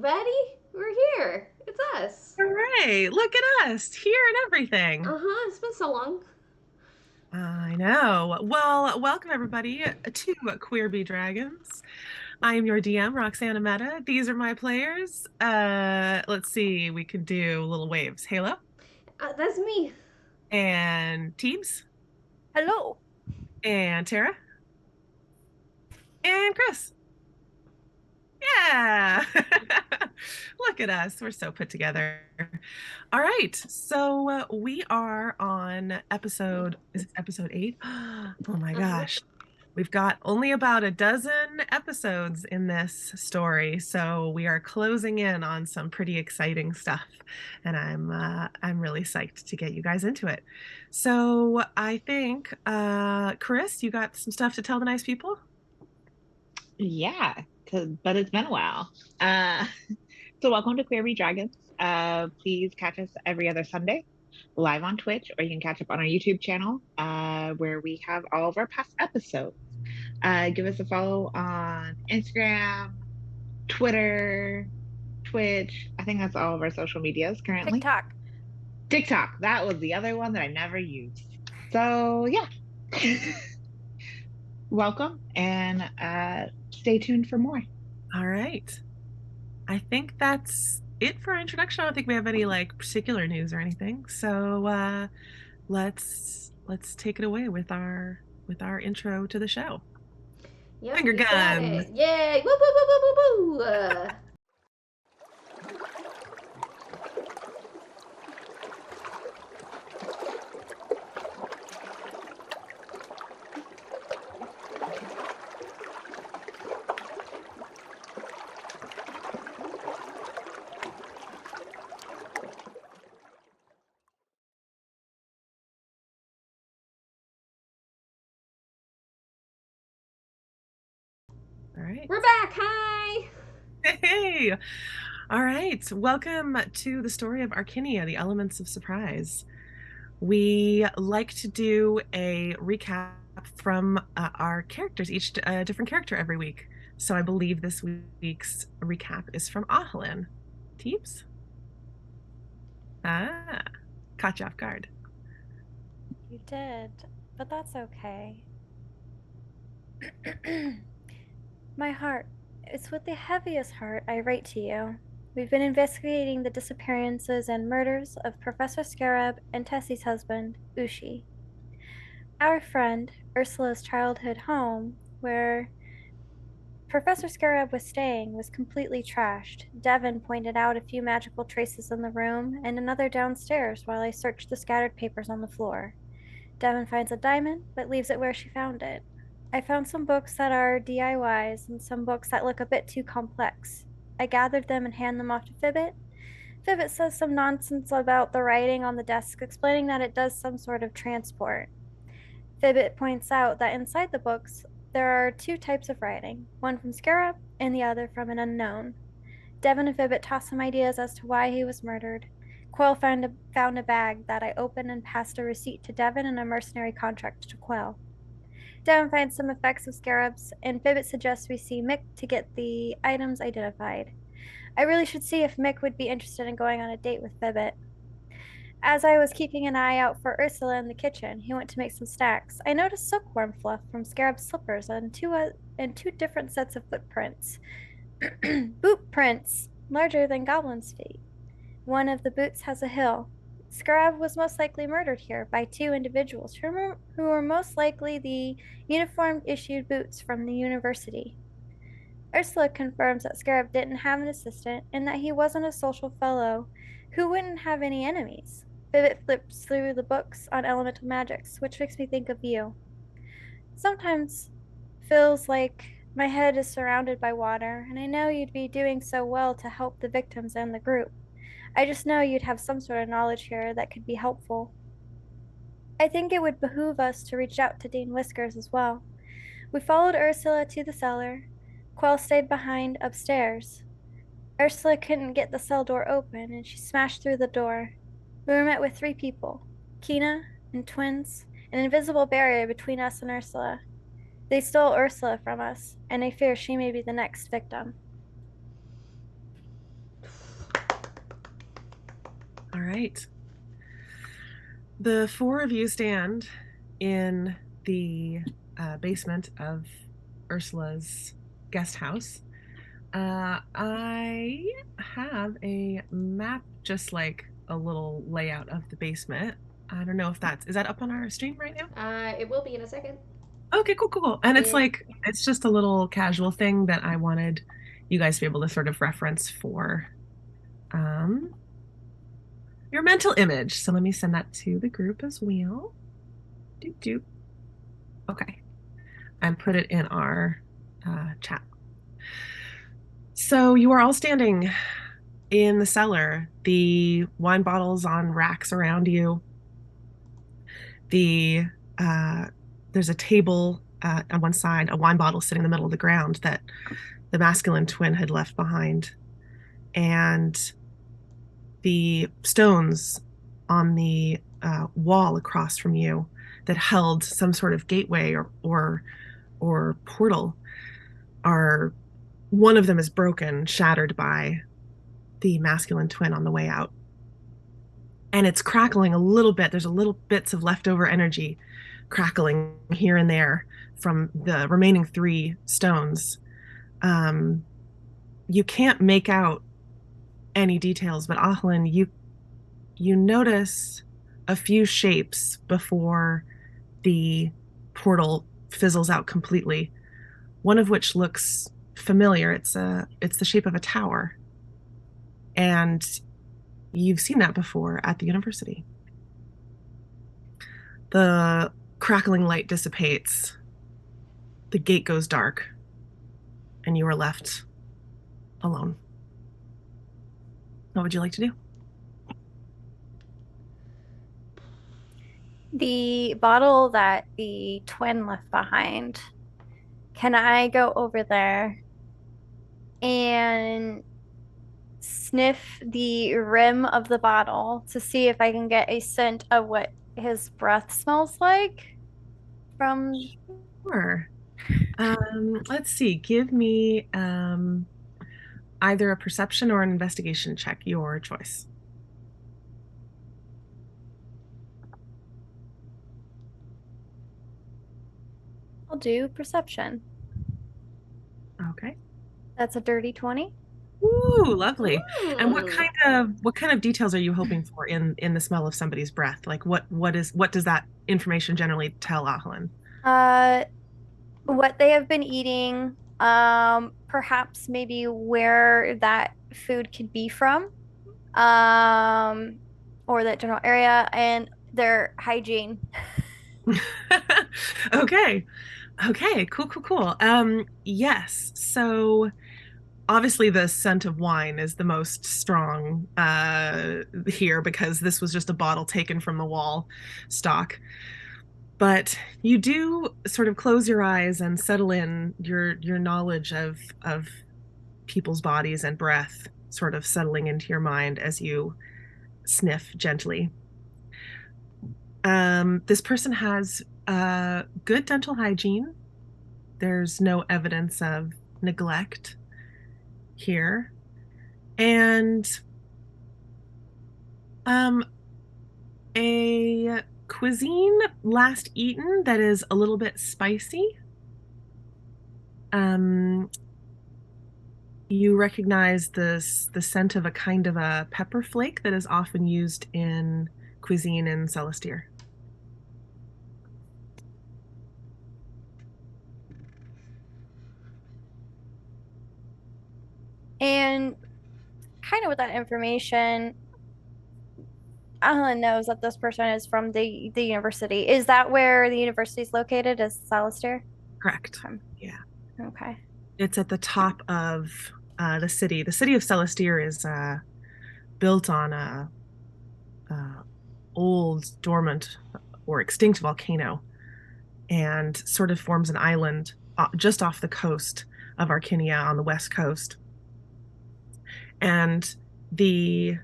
everybody. We're here. It's us. Hooray! Look at us here and everything. Uh huh. It's been so long. I know. Well, welcome everybody to Queer Bee Dragons. I am your DM, Roxana Meta. These are my players. Let's see. We could do little waves. Halo That's me. and Teebs Hello. and Tara and Chris. Yeah. Look at us. We're so put together. All right. So we are on is it episode 8? Oh my gosh. We've got only about a dozen episodes in this story, so we are closing in on some pretty exciting stuff, and I'm really psyched to get you guys into it. So I think, Chris, you got some stuff to tell the nice people? Yeah, but it's been a while. Uh, so welcome to Queer Bee Dragons. Please catch us every other Sunday live on Twitch, or you can catch up on our YouTube channel where we have all of our past episodes. Give us a follow on Instagram, Twitter, Twitch. I think that's all of our social medias currently. TikTok. TikTok. That was the other one that I never used. So yeah. Welcome and stay tuned for more. All right. I think that's it for our introduction. I don't think we have any like particular news or anything. So let's take it away with our intro to the show. Yep, Finger you got guns. it. Yay! Woo woo woo woo woo woo. All right. We're back. Hi. Hey. All right. Welcome to the story of Arkinia, the Elements of Surprise. We like to do a recap from our characters, each different character every week. So I believe this week's recap is from Ahlin. Teeps? Ah, caught you off guard. You did, but that's okay. My heart, it's with the heaviest heart I write to you. We've been investigating the disappearances and murders of Professor Scarab and Tessie's husband, Ushi. Our friend, Ursula's childhood home, where Professor Scarab was staying, was completely trashed. Devon pointed out a few magical traces in the room and another downstairs while I searched the scattered papers on the floor. Devon finds a diamond, but leaves it where she found it. I found some books that are DIYs and some books that look a bit too complex. I gathered them and hand them off to Fibbit. Fibbit says some nonsense about the writing on the desk, explaining that it does some sort of transport. Fibbit points out that inside the books, there are 2 types of writing, one from Scarab and the other from an unknown. Devon and Fibbit toss some ideas as to why he was murdered. Quell found a bag that I opened and passed a receipt to Devon and a mercenary contract to Quell. Devon finds some effects of scarabs, and Fibbit suggests we see Mick to get the items identified. I really should see if Mick would be interested in going on a date with Fibbit. As I was keeping an eye out for Ursula in the kitchen, he went to make some stacks. I noticed silkworm fluff from Scarab's slippers and two different sets of footprints. Boot prints, larger than Goblin's feet. One of the boots has a hill. Scarab was most likely murdered here by 2 individuals who were most likely the uniformed issued boots from the university. Ursula confirms that Scarab didn't have an assistant and that he wasn't a social fellow who wouldn't have any enemies. Vivet flips through the books on elemental magics, which makes me think of you. Sometimes feels like my head is surrounded by water, and I know you'd be doing so well to help the victims and the group. I just know you'd have some sort of knowledge here that could be helpful. I think it would behoove us to reach out to Dean Whiskers as well. We followed Ursula to the cellar. Quell stayed behind upstairs. Ursula couldn't get the cell door open, and she smashed through the door. We were met with 3 people, Kina and twins, an invisible barrier between us and Ursula. They stole Ursula from us, and I fear she may be the next victim. right. The four of you stand in the basement of Ursula's guest house. I have a map, just like a little layout of the basement. I don't know if is that up on our stream right now? It will be in a second. Okay, cool. And it's Yeah. like, it's just a little casual thing that I wanted you guys to be able to sort of reference for your mental image. So let me send that to the group as well. Doop. Okay. And put it in our chat. So you are all standing in the cellar, the wine bottles on racks around you. There's a table on one side, a wine bottle sitting in the middle of the ground that the masculine twin had left behind. And the stones on the wall across from you that held some sort of gateway or portal are, one of them is broken, shattered by the masculine twin on the way out. And it's crackling a little bit. There's a little bits of leftover energy crackling here and there from the remaining 3 stones. You can't make out any details, but Ahlin, you notice a few shapes before the portal fizzles out completely. One of which looks familiar. It's the shape of a tower, and you've seen that before at the university. The crackling light dissipates, the gate goes dark, and you are left alone. What would you like to do? The bottle that the twin left behind, can I go over there and sniff the rim of the bottle to see if I can get a scent of what his breath smells like from? Sure. Let's see. Give me either a perception or an investigation check, your choice. I'll do perception. Okay. That's a dirty 20. Ooh, lovely. And what Mm. kind of details are you hoping for in the smell of somebody's breath? Like what does that information generally tell Ahlin? What they have been eating, perhaps maybe where that food could be from, or that general area, and their hygiene. Okay. Cool. Yes. So obviously the scent of wine is the most strong here, because this was just a bottle taken from the wall stock. But you do sort of close your eyes and settle in your knowledge of people's bodies and breath, sort of settling into your mind as you sniff gently. This person has good dental hygiene. There's no evidence of neglect here. And a cuisine last eaten that is a little bit spicy. You recognize the scent of a kind of a pepper flake that is often used in cuisine in Celestir. And kind of with that information, Alan knows that this person is from the university. Is that where the university is located? Is Salister? Correct. Yeah. Okay. It's at the top of the city. The city of Celestir is built on a old, dormant, or extinct volcano, and sort of forms an island just off the coast of Arkinia on the west coast. And the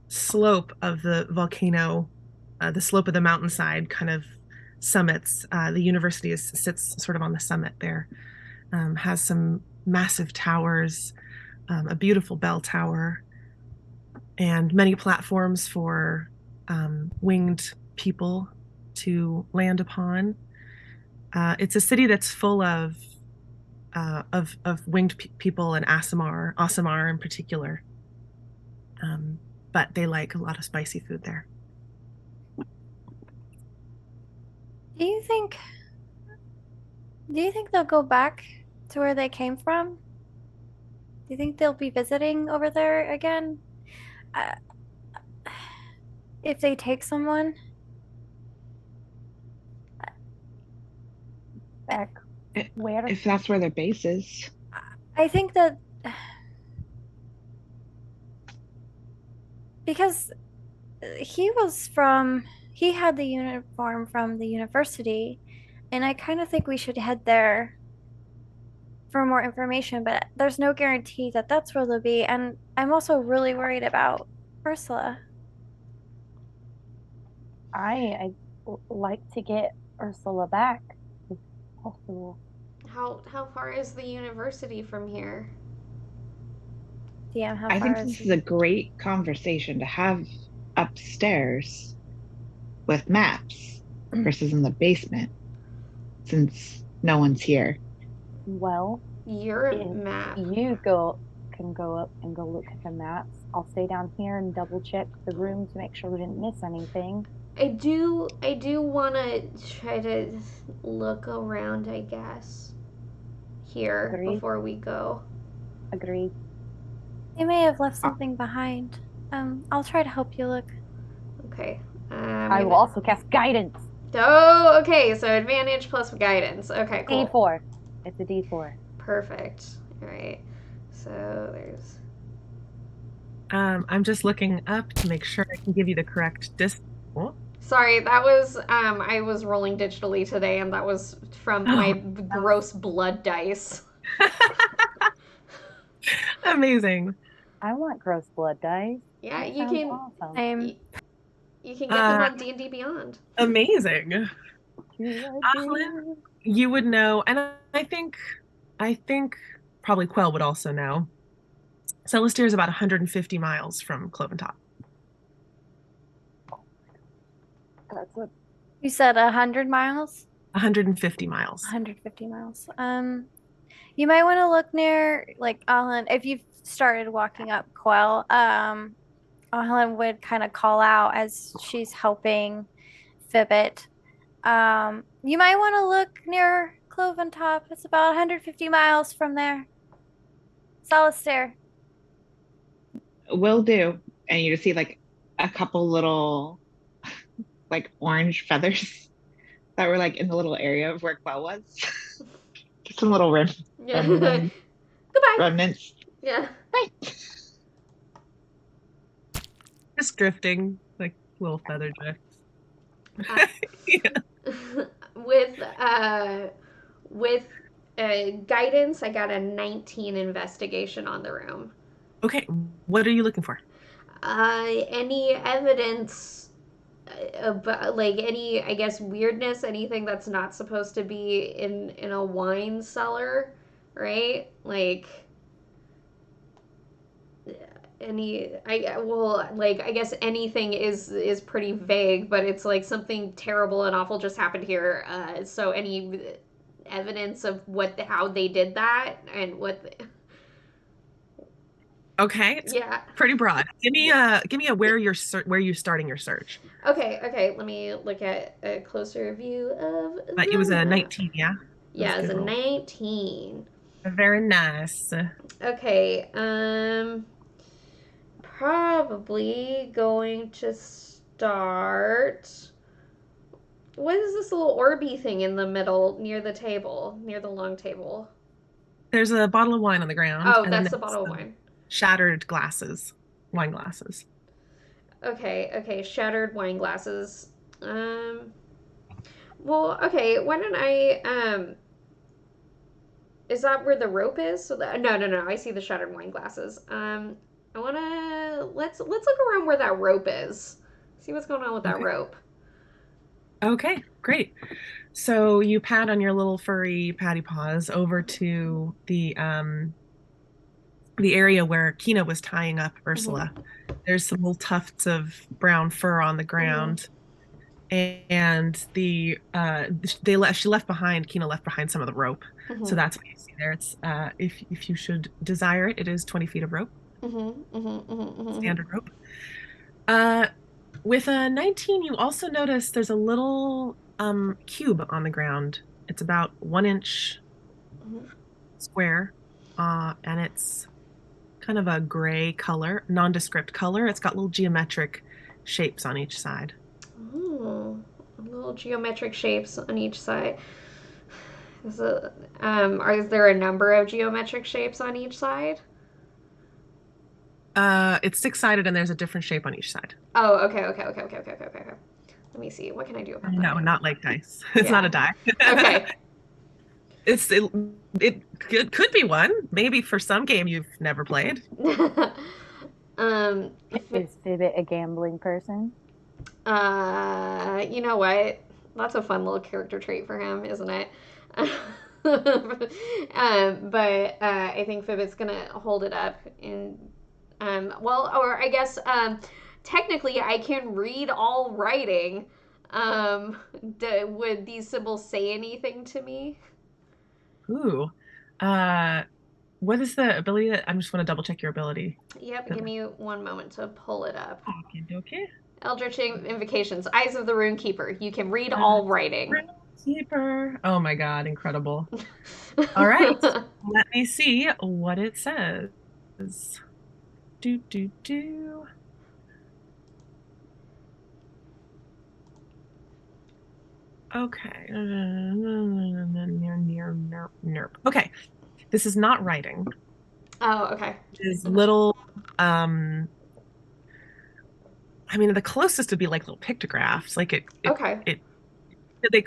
slope of the volcano, the slope of the mountainside kind of summits. The university sits sort of on the summit there, has some massive towers, a beautiful bell tower, and many platforms for winged people to land upon. It's a city that's full of winged people and Asimar in particular. But they like a lot of spicy food there. Do you think they'll go back to where they came from? Do you think they'll be visiting over there again? Uh, if they take someone? Back where? If that's where their base is. I think that because he had the uniform from the university, and I kind of think we should head there for more information, but there's no guarantee that that's where they'll be, and I'm also really worried about Ursula. I'd like to get Ursula back if possible. How far is the university from here? DM, how I far think is this is a great conversation to have upstairs with maps versus in the basement, since no one's here. Well, Your if map. you can go up and go look at the maps. I'll stay down here and double check the room to make sure we didn't miss anything. I do want to try to look around, I guess, here Agreed. before we go. Agreed. They may have left something behind. I'll try to help you look. Okay. I will also cast guidance. Oh, okay. So advantage plus guidance. Okay, cool. D4. It's a D4. Perfect. All right. So there's. I'm just looking up to make sure I can give you the correct distance. Oh, Sorry, that was I was rolling digitally today, and that was from my gross blood dice. amazing. I want gross blood dice. Yeah, That you sounds can. awesome. You can get them on D&D Beyond. Amazing. Ahlin, you would know, and I think probably Quell would also know. Celestia is about 150 miles from Cloventop. That's a You said 100 miles? 150 miles. 150 miles. You might want to look near, like, Alan, if you've started walking up Quell, Alan would kind of call out as she's helping Fibbit. You might want to look near Cloventop. It's about 150 miles from there. Solistair. Will do. And you just see like a couple little like orange feathers that were like in the little area of where Quell was. Just some little Yeah. remnants. Goodbye. remnants. Yeah. Bye. Just drifting, like little feather drifts. With guidance, I got a 19 investigation on the room. Okay, what are you looking for? Any evidence about, like, any, I guess, weirdness, anything that's not supposed to be in a wine cellar, right? Like, I guess anything is pretty vague, but it's like something terrible and awful just happened here. So any evidence of how they did that and Okay, it's pretty broad. Give me a where you're starting your search. Okay. Let me look at a closer view of. But it was a 19, yeah. Yeah, it was a 19. Very nice. Okay. Probably going to start. What is this little orby thing in the middle near the table, near the long table? There's a bottle of wine on the ground. Oh, that's the bottle of wine. Shattered wine glasses. Okay, shattered wine glasses. Well, okay, why don't I, is that where the rope is? No, I see the shattered wine glasses. I wanna, let's look around where that rope is. See what's going on with that rope. Okay, great. So you pat on your little furry patty paws over to the the area where Kina was tying up Ursula. There's some little tufts of brown fur on the ground. And she left behind, Kina left behind some of the rope. So that's what you see there. It's if you should desire it, it is 20 feet of rope. Standard rope. With a 19, you also notice there's a little cube on the ground. It's about 1 inch square, and it's kind of a gray color, nondescript color. It's got little geometric shapes on each side. Oh, little geometric shapes on each side. Is there a number of geometric shapes on each side? It's 6-sided and there's a different shape on each side. Oh, okay. Let me see. What can I do about that? No, not like dice. It's not a die. Okay. It could be one. Maybe for some game you've never played. Is Fibbit a gambling person? You know what? That's a fun little character trait for him, isn't it? But I think Fibbit's gonna hold it up and or I guess technically I can read all writing. Would these symbols say anything to me? Ooh. What is the ability that I just want to double check your ability? Yep, give me one moment to pull it up. Okay. Eldritch Invocations, Eyes of the Runekeeper. You can read all writing. Runekeeper. Oh my god, incredible. All right. Let me see what it says. Do. Okay. Okay. This is not writing. Oh, okay. It is little I mean, the closest would be like little pictographs. Like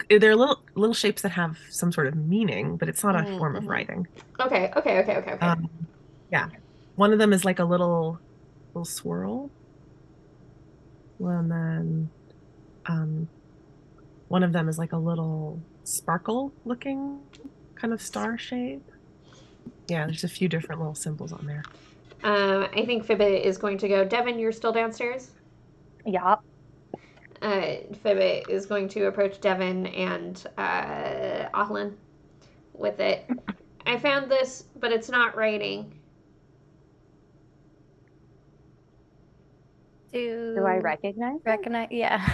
they're little shapes that have some sort of meaning, but it's not a form of writing. Okay. Yeah. One of them is like a little swirl. And then one of them is like a little sparkle looking kind of star shape. Yeah, there's a few different little symbols on there. I think Fibbit is going to go. Devin, you're still downstairs? Yup. Fibbit is going to approach Devin and Ahlin with it. I found this, but it's not writing. Do I recognize it? Yeah.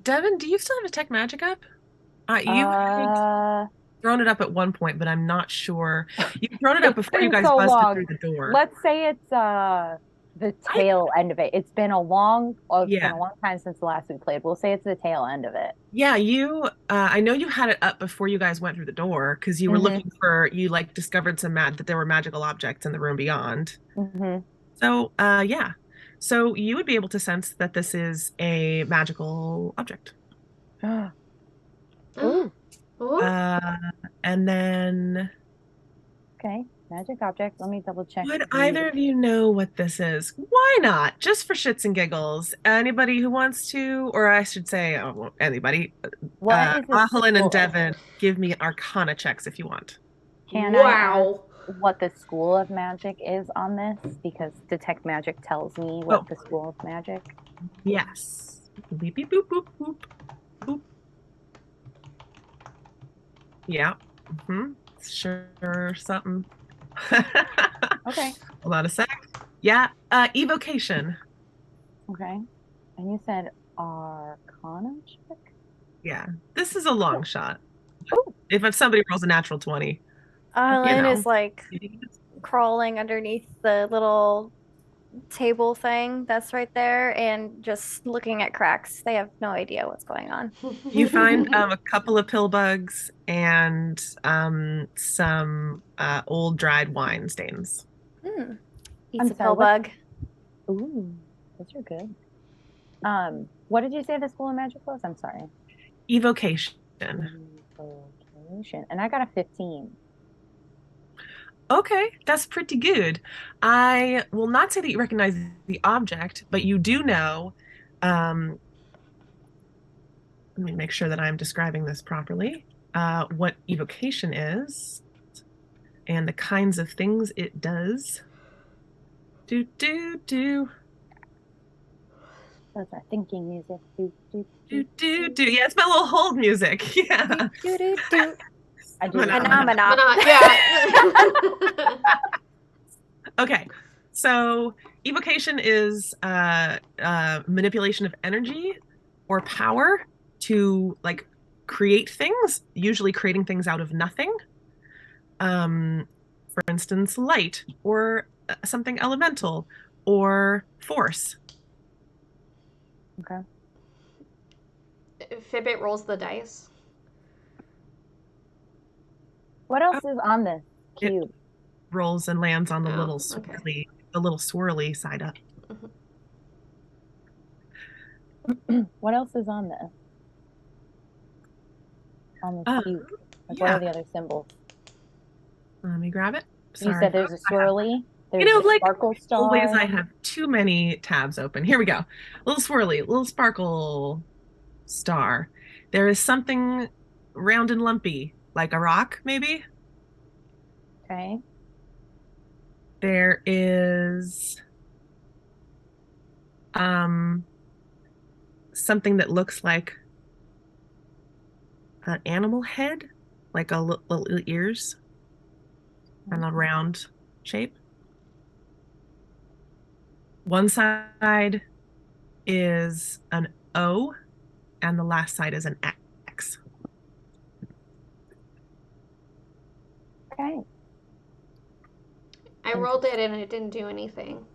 Devin, do you still have Detect Magic up? You had thrown it up at one point, but I'm not sure. You thrown it up before you guys busted through the door. Let's say it's the tail end of it. It's been a long time since the last we played. We'll say it's the tail end of it. Yeah, I know you had it up before you guys went through the door because you were looking for, you like discovered that there were magical objects in the room beyond. So, yeah. So you would be able to sense that this is a magical object. Ooh. And then... Okay, magic object. Let me double check. Would either of you know what this is? Why not? Just for shits and giggles. Anybody who wants to, or I should say, anybody. Ahlin and Devin, give me Arcana checks if you want. Can I ask what the school of magic is on this? Because Detect Magic tells me what the school of magic. Yes. Beep, beep, boop, boop, boop, boop. Yeah. Sure, something. Okay. Hold on a sec. Yeah. Evocation. Okay. And you said Arcana check? Yeah. This is a long shot. If somebody rolls a natural 20. Ahlin is like crawling underneath the little table thing that's right there and just looking at cracks. They have no idea what's going on. You find a couple of pill bugs and some old dried wine stains. Eats a pill bug. Ooh, those are good. What did you say the school of magic was? I'm sorry. Evocation. And I got a 15. Okay, that's pretty good. I will not say that you recognize the object, but you do know. Let me make sure that I'm describing this properly. What evocation is. and the kinds of things it does. Do, do, do. That's our thinking music. Do, do, Do, do, do. Yeah, it's my little hold music. Yeah. Do, do, do. I do. Phenomena. Yeah. Okay, so evocation is manipulation of energy or power to like create things, usually creating things out of nothing. For instance, light or something elemental or force. Okay. Fibbit rolls the dice. What else is on this cube? Rolls and lands on the Oh, little okay. swirly, the little swirly side up. What else is on this? On this cube? Like, what Yeah. are the other symbols? Let me grab it. You Sorry. said there's a swirly. There's You know, a like sparkle star. always, I have too many tabs open. Here we go. Little swirly, little sparkle star. There is something round and lumpy, like a rock, maybe. Okay. There is something that looks like an animal head, like a little ears and a round shape. One side is an O and the last side is an X. Okay. I rolled it and it didn't do anything.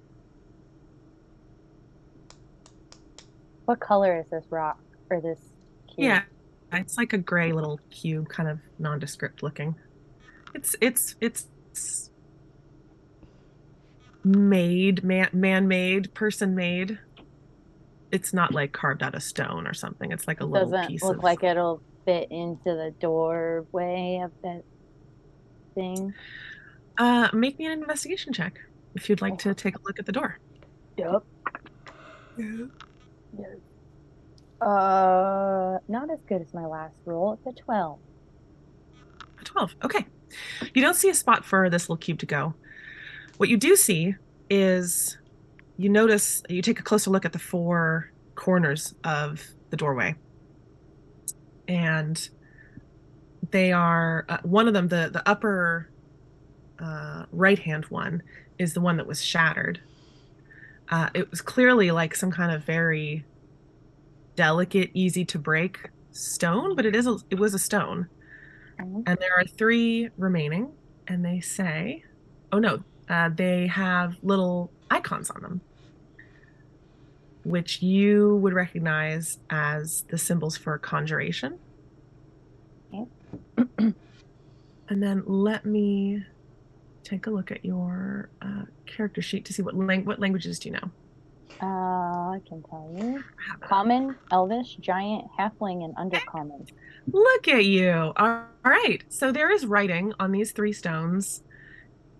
What color is this rock or this cube? Yeah, it's like a gray little cube, kind of nondescript looking. It's made, man-made, person-made. It's not like carved out of stone or something. It's like a little Doesn't piece look of... like it'll fit into the doorway of that thing. Make me an investigation check if you'd like to take a look at the door. Yep. Not as good as my last roll. It's a 12. A 12. Okay. You don't see a spot for this little cube to go. What you do see is you notice, you take a closer look at the four corners of the doorway. And they are, one of them, the upper right-hand one, is the one that was shattered. It was clearly like some kind of very delicate, easy to break stone, but it was a stone. Mhm. And there are 3 remaining, and they say, oh no, they have little icons on them, which you would recognize as the symbols for conjuration. Okay. And then let me take a look at your character sheet to see what languages do you know? I can tell you. Common, Elvish, Giant, Halfling, and Undercommon. Look at you. All right. So there is writing on these 3 stones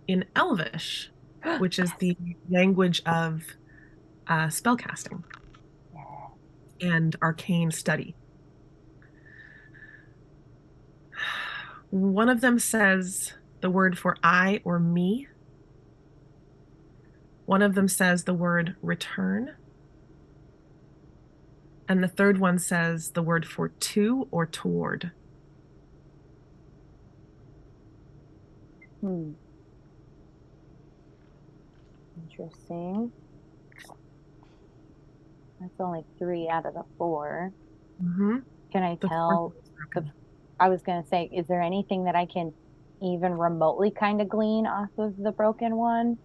in Elvish, which is the language of spellcasting and arcane study. One of them says the word for I or me. One of them says the word return. And the third one says the word for to or toward. Interesting. That's only 3 out of the 4. Mm-hmm. Can I tell? I was going to say, is there anything that I can even remotely kind of glean off of the broken one?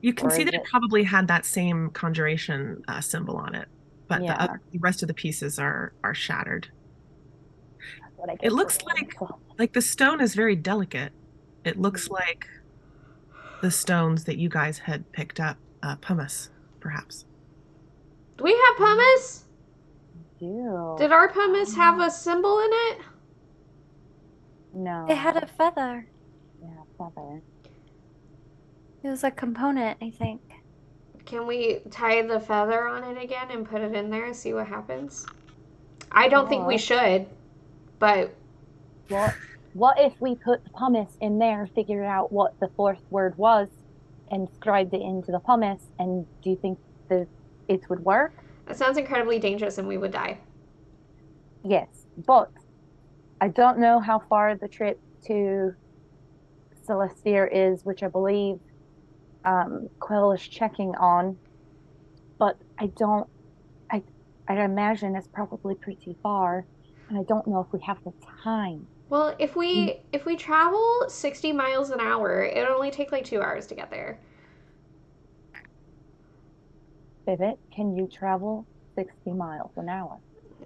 You can see that it probably had that same conjuration symbol on it, but the rest of the pieces are shattered. It looks like the stone is very delicate. It looks like the stones that you guys had picked up, pumice, perhaps. Do we have pumice? Yeah. Did our pumice have a symbol in it? No. It had a feather. Yeah, feather. It was a component, I think. Can we tie the feather on it again and put it in there and see what happens? I don't think we should, but... Well, what if we put the pumice in there, figured out what the fourth word was, and scribed it into the pumice? And do you think that it would work? That sounds incredibly dangerous and we would die. Yes, but I don't know how far the trip to Celestier is, which I believe Quill is checking on, but I'd imagine it's probably pretty far, and I don't know if we have the time. Well, if we travel 60 miles an hour, it'll only take like 2 hours to get there. Vivet, can you travel 60 miles an hour?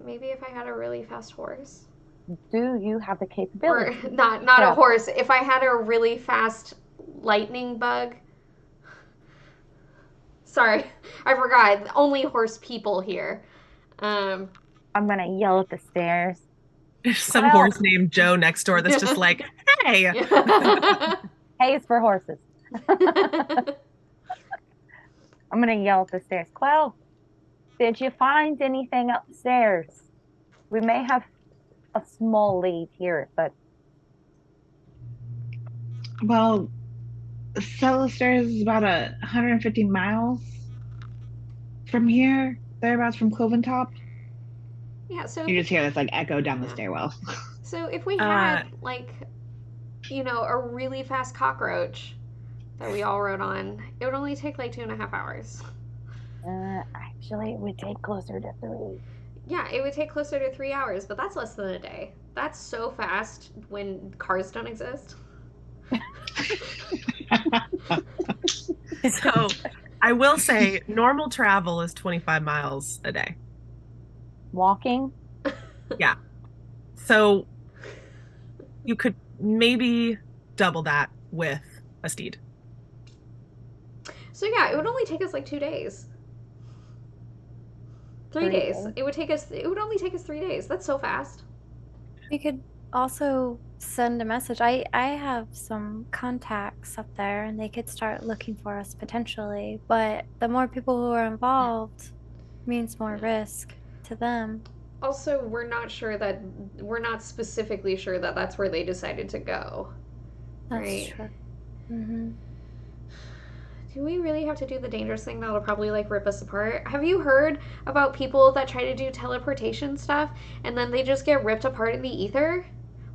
Maybe if I had a really fast horse. Do you have the capability? Or not a horse. If I had a really fast lightning bug. Sorry, I forgot. Only horse people here. I'm gonna yell at the stairs. There's some horse named Joe next door that's just like, hey. Hay is for horses. I'm gonna yell at the stairs. Quell, did you find anything upstairs? We may have a small lead here, but Well, Celestier is about 150 miles from here, thereabouts from Cloventop. Yeah, so You just hear this like echo down the stairwell. So if we had like, a really fast cockroach that we all rode on, it would only take like 2.5 hours. actually, it would take closer to 3. Yeah, it would take closer to 3 hours, but that's less than a day. That's so fast when cars don't exist. So I will say normal travel is 25 miles a day. Walking? Yeah. So you could maybe double that with a steed. So yeah, it would only take us like 2 days. 3 days. It would only take us 3 days. That's so fast. We could also send a message. I have some contacts up there and they could start looking for us potentially, but the more people who are involved means more risk to them. Also, we're not specifically sure that that's where they decided to go. That's right? true. Mm-hmm. Do we really have to do the dangerous thing that'll probably like rip us apart? Have you heard about people that try to do teleportation stuff and then they just get ripped apart in the ether?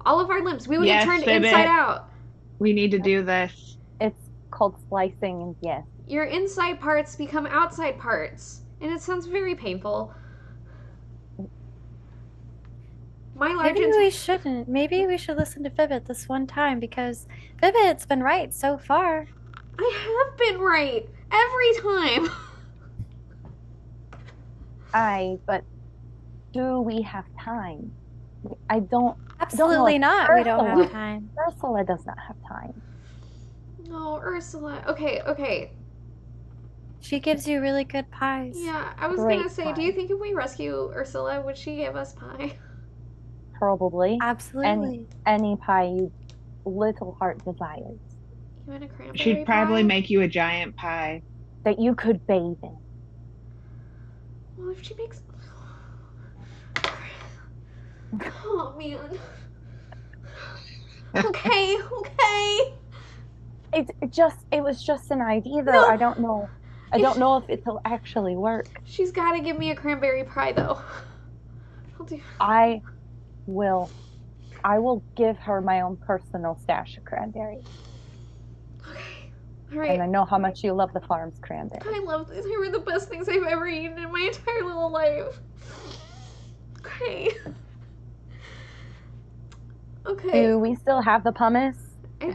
All of our limbs. We would get turned inside out. We need to do this. It's called slicing, and yes. Your inside parts become outside parts. And it sounds very painful. Maybe we shouldn't. Maybe we should listen to Vivet this one time because Vivet's been right so far. I have been right every time. But do we have time? I don't. Absolutely not. We don't have time. Ursula does not have time. No, Ursula. Okay. She gives you really good pies. Yeah, I was gonna say, do you think if we rescue Ursula, would she give us pie? Probably. Absolutely. Any pie you little heart desires. You want a cranberry She'd probably make you a giant pie that you could bathe in. Well, if she makes... Oh, man. Okay. It was just an idea, though. No. I don't know if it'll actually work. She's got to give me a cranberry pie, though. I will give her my own personal stash of cranberries. Okay. All right. And I know how much you love the farm's cranberries. I love these. They were the best things I've ever eaten in my entire little life. Okay. Okay. Do we still have the pumice?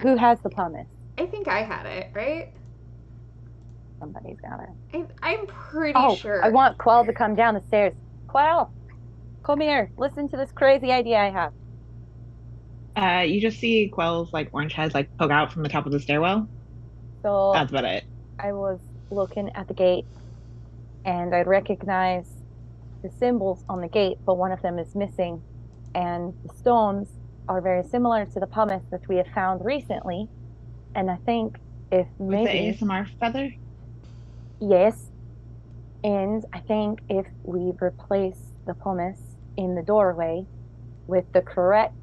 Who has the pumice? I think I had it, right? Somebody's got it. I'm pretty sure. I want Quell to come down the stairs. Quell, come here. Listen to this crazy idea I have. You just see Quell's like orange head like poke out from the top of the stairwell. So that's about it. I was looking at the gate and I recognize the symbols on the gate, but one of them is missing. And the stones are very similar to the pumice that we have found recently. And I think if maybe... With the ASMR feather? Yes. And I think if we replace the pumice in the doorway with the correct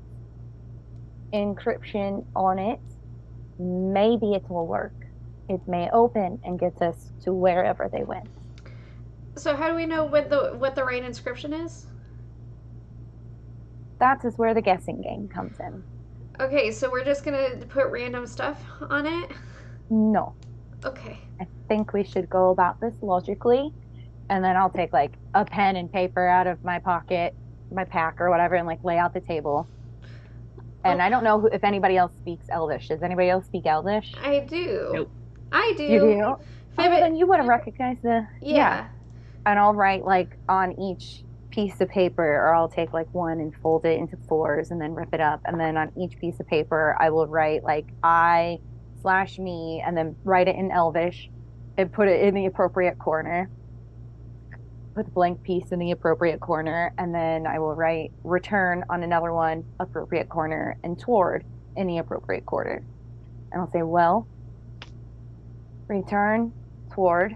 encryption on it, maybe it will work. It may open and get us to wherever they went. So how do we know what the right inscription is? That is where the guessing game comes in. Okay, so we're just gonna put random stuff on it? No, Okay. I think we should go about this logically. And then I'll take like a pen and paper out of my pocket, my pack or whatever, and like lay out the table. And Oh, I don't know if anybody else speaks Elvish. Does anybody else speak Elvish? I do. Nope. I You do. do? Oh, well, then Fibbit. you would have recognized the, yeah. Yeah. And I'll write like on each piece of paper, or I'll take like one and fold it into fours and then rip it up. And then on each piece of paper, I will write like I/me and then write it in Elvish and put it in the appropriate corner. Put the blank piece in the appropriate corner, and then I will write return on another one, appropriate corner, and toward in the appropriate corner. And I'll say, well, return, toward,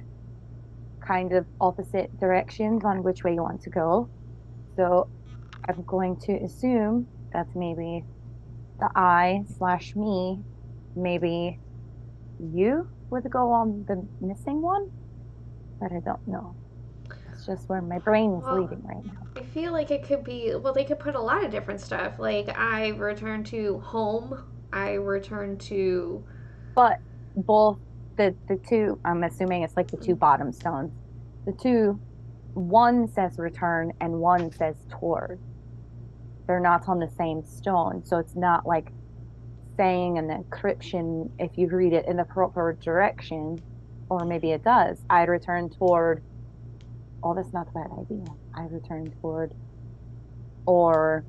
kind of opposite directions on which way you want to go. So I'm going to assume that's maybe the I/me, maybe you would go on the missing one, but I don't know. It's just where my brain is leading right now. I feel like it could be, well, they could put a lot of different stuff. Like, I return to home. I return to. But both the two, I'm assuming it's like the two bottom stones. The two, one says return and one says toward. They're not on the same stone, so it's not like saying an encryption if you read it in the proper direction, or maybe it does. I return toward. Oh, that's not a bad idea. I return toward, or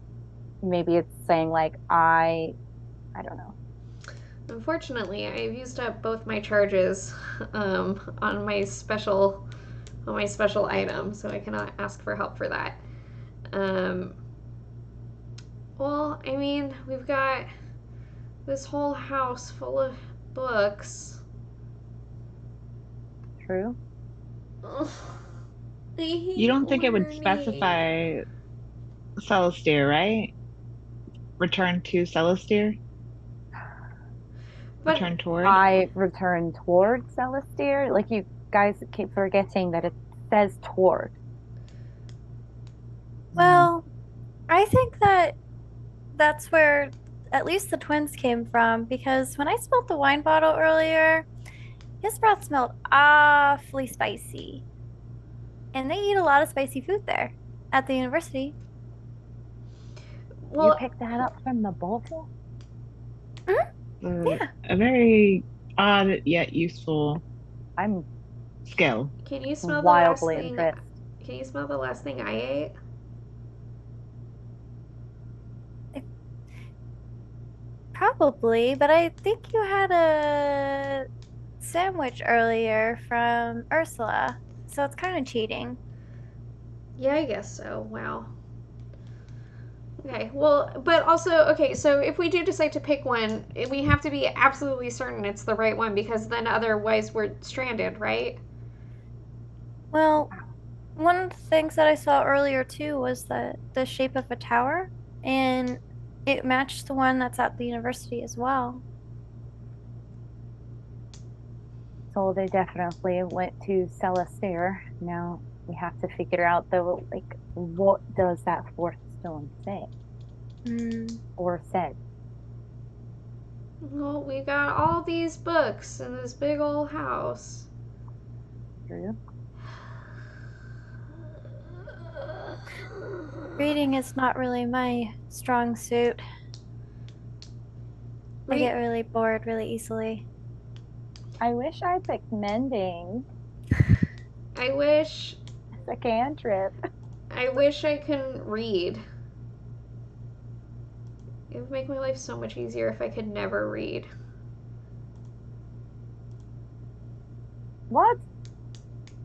maybe it's saying like I don't know. Unfortunately, I've used up both my charges on my special item, so I cannot ask for help for that. Well, I mean, we've got this whole house full of books. True. Ugh. You don't think it would specify Celestir, right? Return to Celestir? But Return toward? I return toward Celestir. Like you guys keep forgetting that it says toward. Well, I think that's where at least the twins came from, because when I smelled the wine bottle earlier, his breath smelled awfully spicy. And they eat a lot of spicy food there at the university. well, You picked that up from the bottle? Yeah. A very odd yet useful I'm skill. can you smell wildly the last impressed. thing? Can you smell the last thing I ate? Probably, but I think you had a sandwich earlier from Ursula, so it's kind of cheating. Yeah, I guess so. Wow. Okay, well, but also, okay, so if we do decide to pick one, we have to be absolutely certain it's the right one, because then otherwise we're stranded, right? Well, one of the things that I saw earlier too was the shape of a tower, and it matched the one that's at the university as well. So they definitely went to Celestir. Now we have to figure out though, like, what does that fourth stone say or said? Well, we got all these books in this big old house. True. Reading is not really my strong suit. I get really bored really easily. I wish I picked mending. I wish It's a cantrip. I wish I couldn't read. It would make my life so much easier if I could never read. What?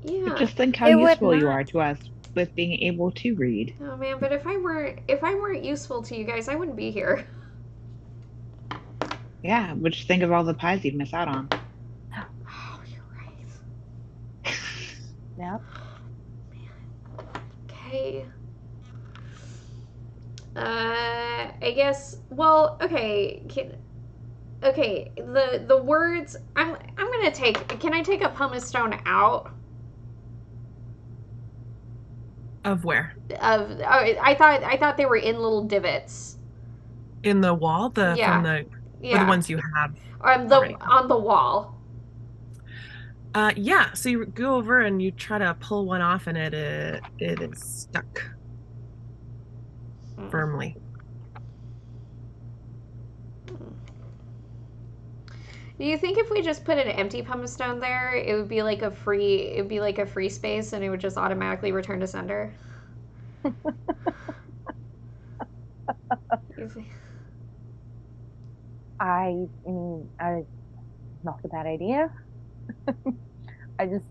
Yeah. Just think how It would useful you not. are to us with being able to read. Oh man, but if I weren't useful to you guys, I wouldn't be here. Yeah, but just think of all the pies you'd miss out on. Oh, you're right. Yep. Okay. I guess. Well, okay. Okay. The words. I'm gonna take. Can I take a pumice stone out Of where? of? Oh, I thought they were in little divots. In the wall, the from Yeah. or the Yeah. ones you have The already. on the wall. Yeah, so you go over and you try to pull one off, and it is stuck Hmm. firmly. Do you think if we just put an empty pumice stone there, it'd be like a free space, and it would just automatically return to sender? You think- I mean, not a bad idea. I just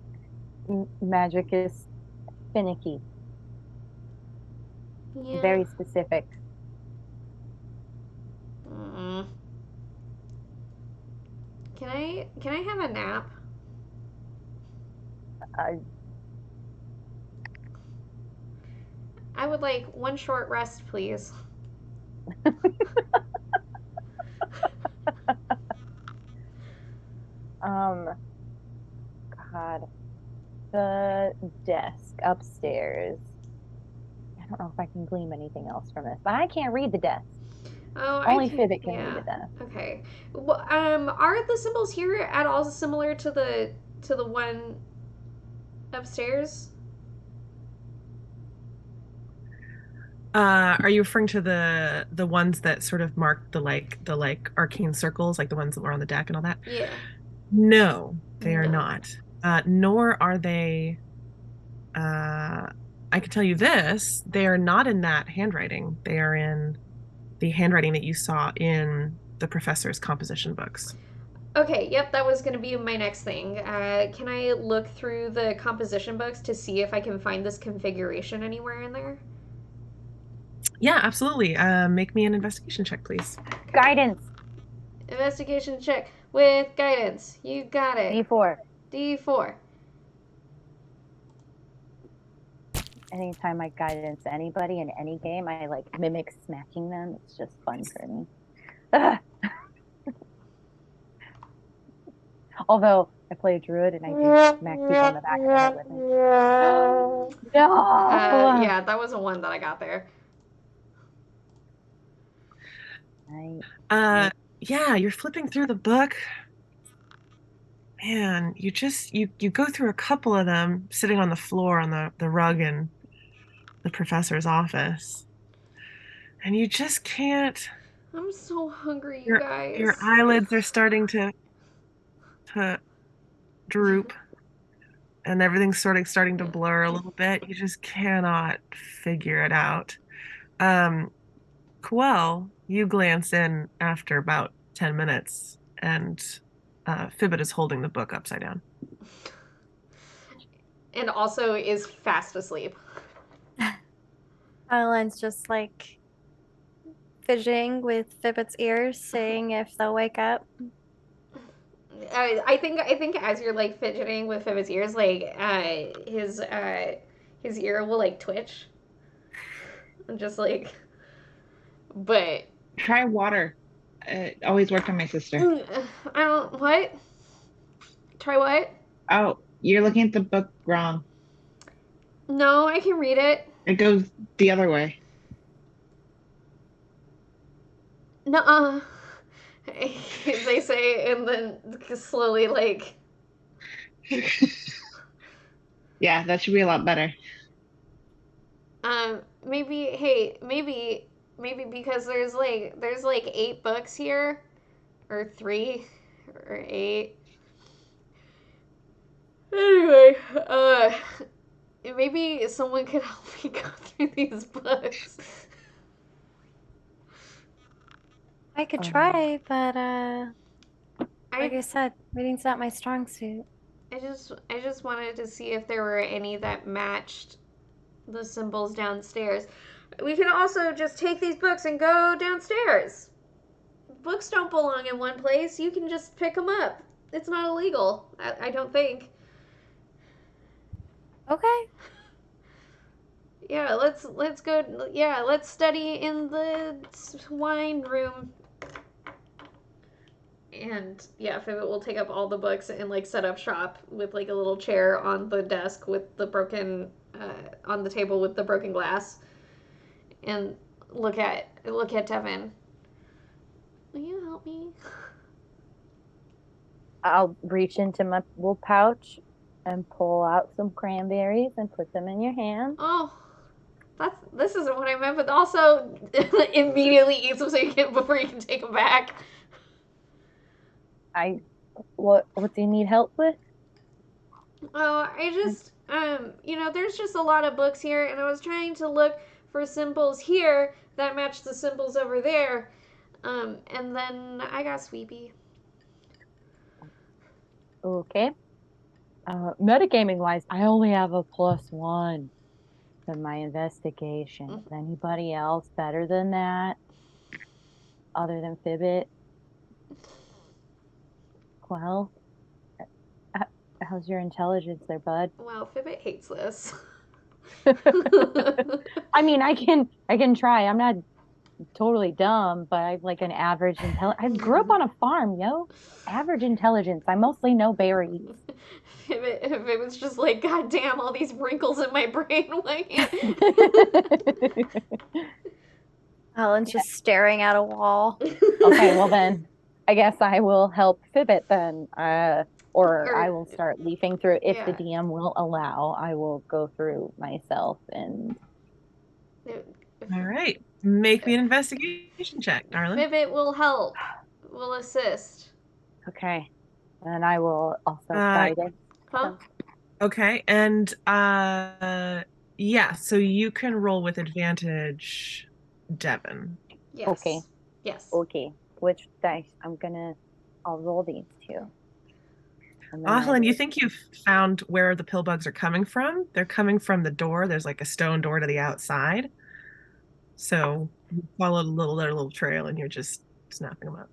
magic is finicky, Yeah. very specific. Mm. Can I have a nap? Uh, I would like one short rest, please. um, God, the desk upstairs. I don't know if I can glean anything else from this, but I can't read the desk. Oh, I Only can. Fibbit can read Yeah. the desk. Okay. Well, are the symbols here at all similar to the one upstairs? Are you referring to the ones that sort of mark the arcane circles, like the ones that were on the deck and all that? Yeah. No, they are No. not. Nor are they. I can tell you this: they are not in that handwriting. They are in the handwriting that you saw in the professor's composition books. Okay, yep, that was going to be my next thing. Can I look through the composition books to see if I can find this configuration anywhere in there? Yeah, absolutely. Make me an investigation check, please. Guidance, Investigation check with guidance. You got it. D4. D4. Anytime I guidance anybody in any game, I like mimic smacking them. It's just fun for me. Ugh. Although I play a druid and I do smack people on the back of the head with it. No. Yeah, that was a one that I got there. Yeah, you're flipping through the book. Man, you go through a couple of them sitting on the floor on the rug in the professor's office. And you just can't. I'm so hungry, you Your guys. eyelids are starting to droop, and everything's sort of starting to blur a little bit. You just cannot figure it out. Quell, you glance in after about 10 minutes, and Fibbit is holding the book upside down. And also is fast asleep. Adeline's just like fidgeting with Fibbit's ears, saying if they'll wake up. I think as you're like fidgeting with his ears, like his ear will like twitch. I'm just like, but Try water. It always worked on my sister. I don't what. Try what? Oh, you're looking at the book wrong. No, I can read it. It goes the other way. Nuh-uh. They say, and then slowly like. Yeah, that should be a lot better. Maybe because there's like 8 books here, or 3 or 8. Anyway, maybe someone could help me go through these books. I could try, but like I I said, reading's not my strong suit. I just wanted to see if there were any that matched the symbols downstairs. We can also just take these books and go downstairs. Books don't belong in one place. You can just pick them up. It's not illegal. I don't think. Okay. Yeah, let's go. Yeah, let's study in the wine room. And yeah, Fibit will take up all the books and like set up shop with like a little chair on the desk with the broken on the table with the broken glass, and look at Devin. Will you help me? I'll reach into my little pouch and pull out some cranberries and put them in your hand. Oh, this isn't what I meant, but also immediately eats them so you can before you can take them back. I what do you need help with? Oh, I just there's just a lot of books here, and I was trying to look for symbols here that match the symbols over there. And then I got Sweepy. Okay. Metagaming wise, I only have a +1 to my investigation. Is anybody else better than that? Other than Fibbit? Well, how's your intelligence there, bud? Well, Fibbit hates this. I mean, I can try. I'm not totally dumb, but I've like an average intelligence. I grew up on a farm, yo. Average intelligence. I mostly know berries. Fibbit's just like, God damn, all these wrinkles in my brain. Like, Helen's just staring at a wall. Okay, well then, I guess I will help Fibbit then. Or I will start leafing through if the DM will allow. I will go through myself and. All right, make me an investigation check, darling. Fibbit will help. Will assist. Okay, and I will also guide it. Huh? Okay, and yeah, so you can roll with advantage, Devin. Yes. Okay. Yes. Okay. Which dice? I'll roll these two. Ahlin, you think you've found where the pill bugs are coming from? They're coming from the door. There's like a stone door to the outside. So you follow their little trail and you're just snapping them up.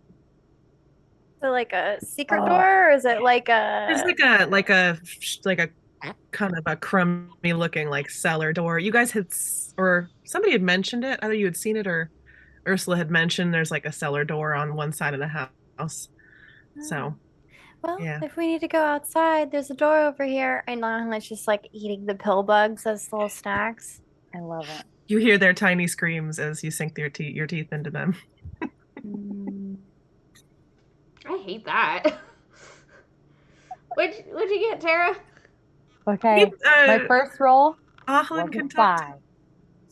So like a secret door, or is it like a? It's like a kind of a crummy looking like cellar door. You guys had, or somebody had mentioned it. Either you had seen it or Ursula had mentioned there's like a cellar door on one side of the house. So, well, yeah. if we need to go outside, there's a door over here. And Lana's just like eating the pill bugs as little snacks. I love it. You hear their tiny screams as you sink your teeth into them. I hate that. What'd you get, Tara? Okay. My first roll Ahlin was a 5.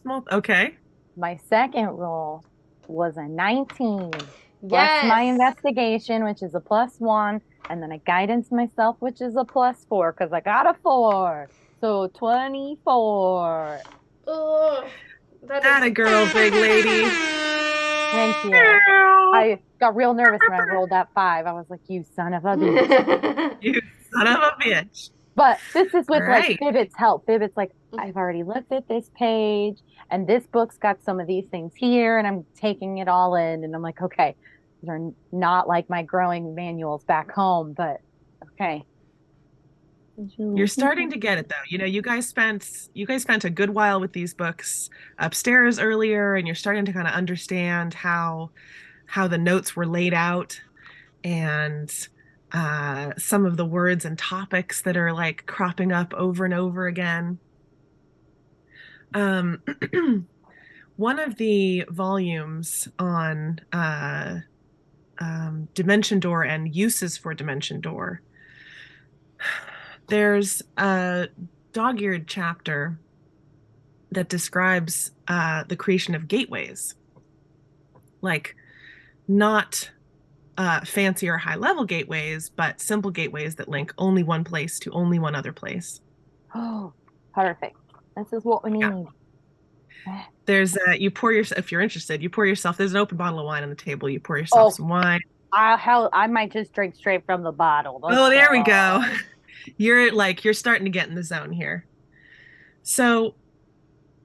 Small. Okay. My second roll was a 19. Yes. Plus my investigation, which is a +1, and then a guidance myself, which is a +4, because I got a 4. So 24. Ugh, That a girl, big lady. Thank you. I got real nervous when I rolled that 5. I was like, you son of a bitch. You son of a bitch. But this is with Right. like Fibbit's help. Fibbit's like, I've already looked at this page, and this book's got some of these things here, and I'm taking it all in. And I'm like, okay, these are not like my growing manuals back home, but okay. You're starting to get it though. You know, you guys spent a good while with these books upstairs earlier, and you're starting to kind of understand how the notes were laid out and some of the words and topics that are like cropping up over and over again. One of the volumes on Dimension Door and uses for Dimension Door, there's a dog-eared chapter that describes the creation of gateways, like not fancy or high-level gateways, but simple gateways that link only one place to only one other place. Oh, perfect. This is what we need. Yeah. There's you pour yourself, if you're interested, you pour yourself, there's an open bottle of wine on the table, you pour yourself some wine. I might just drink straight from the bottle. There we go. You're starting to get in the zone here. So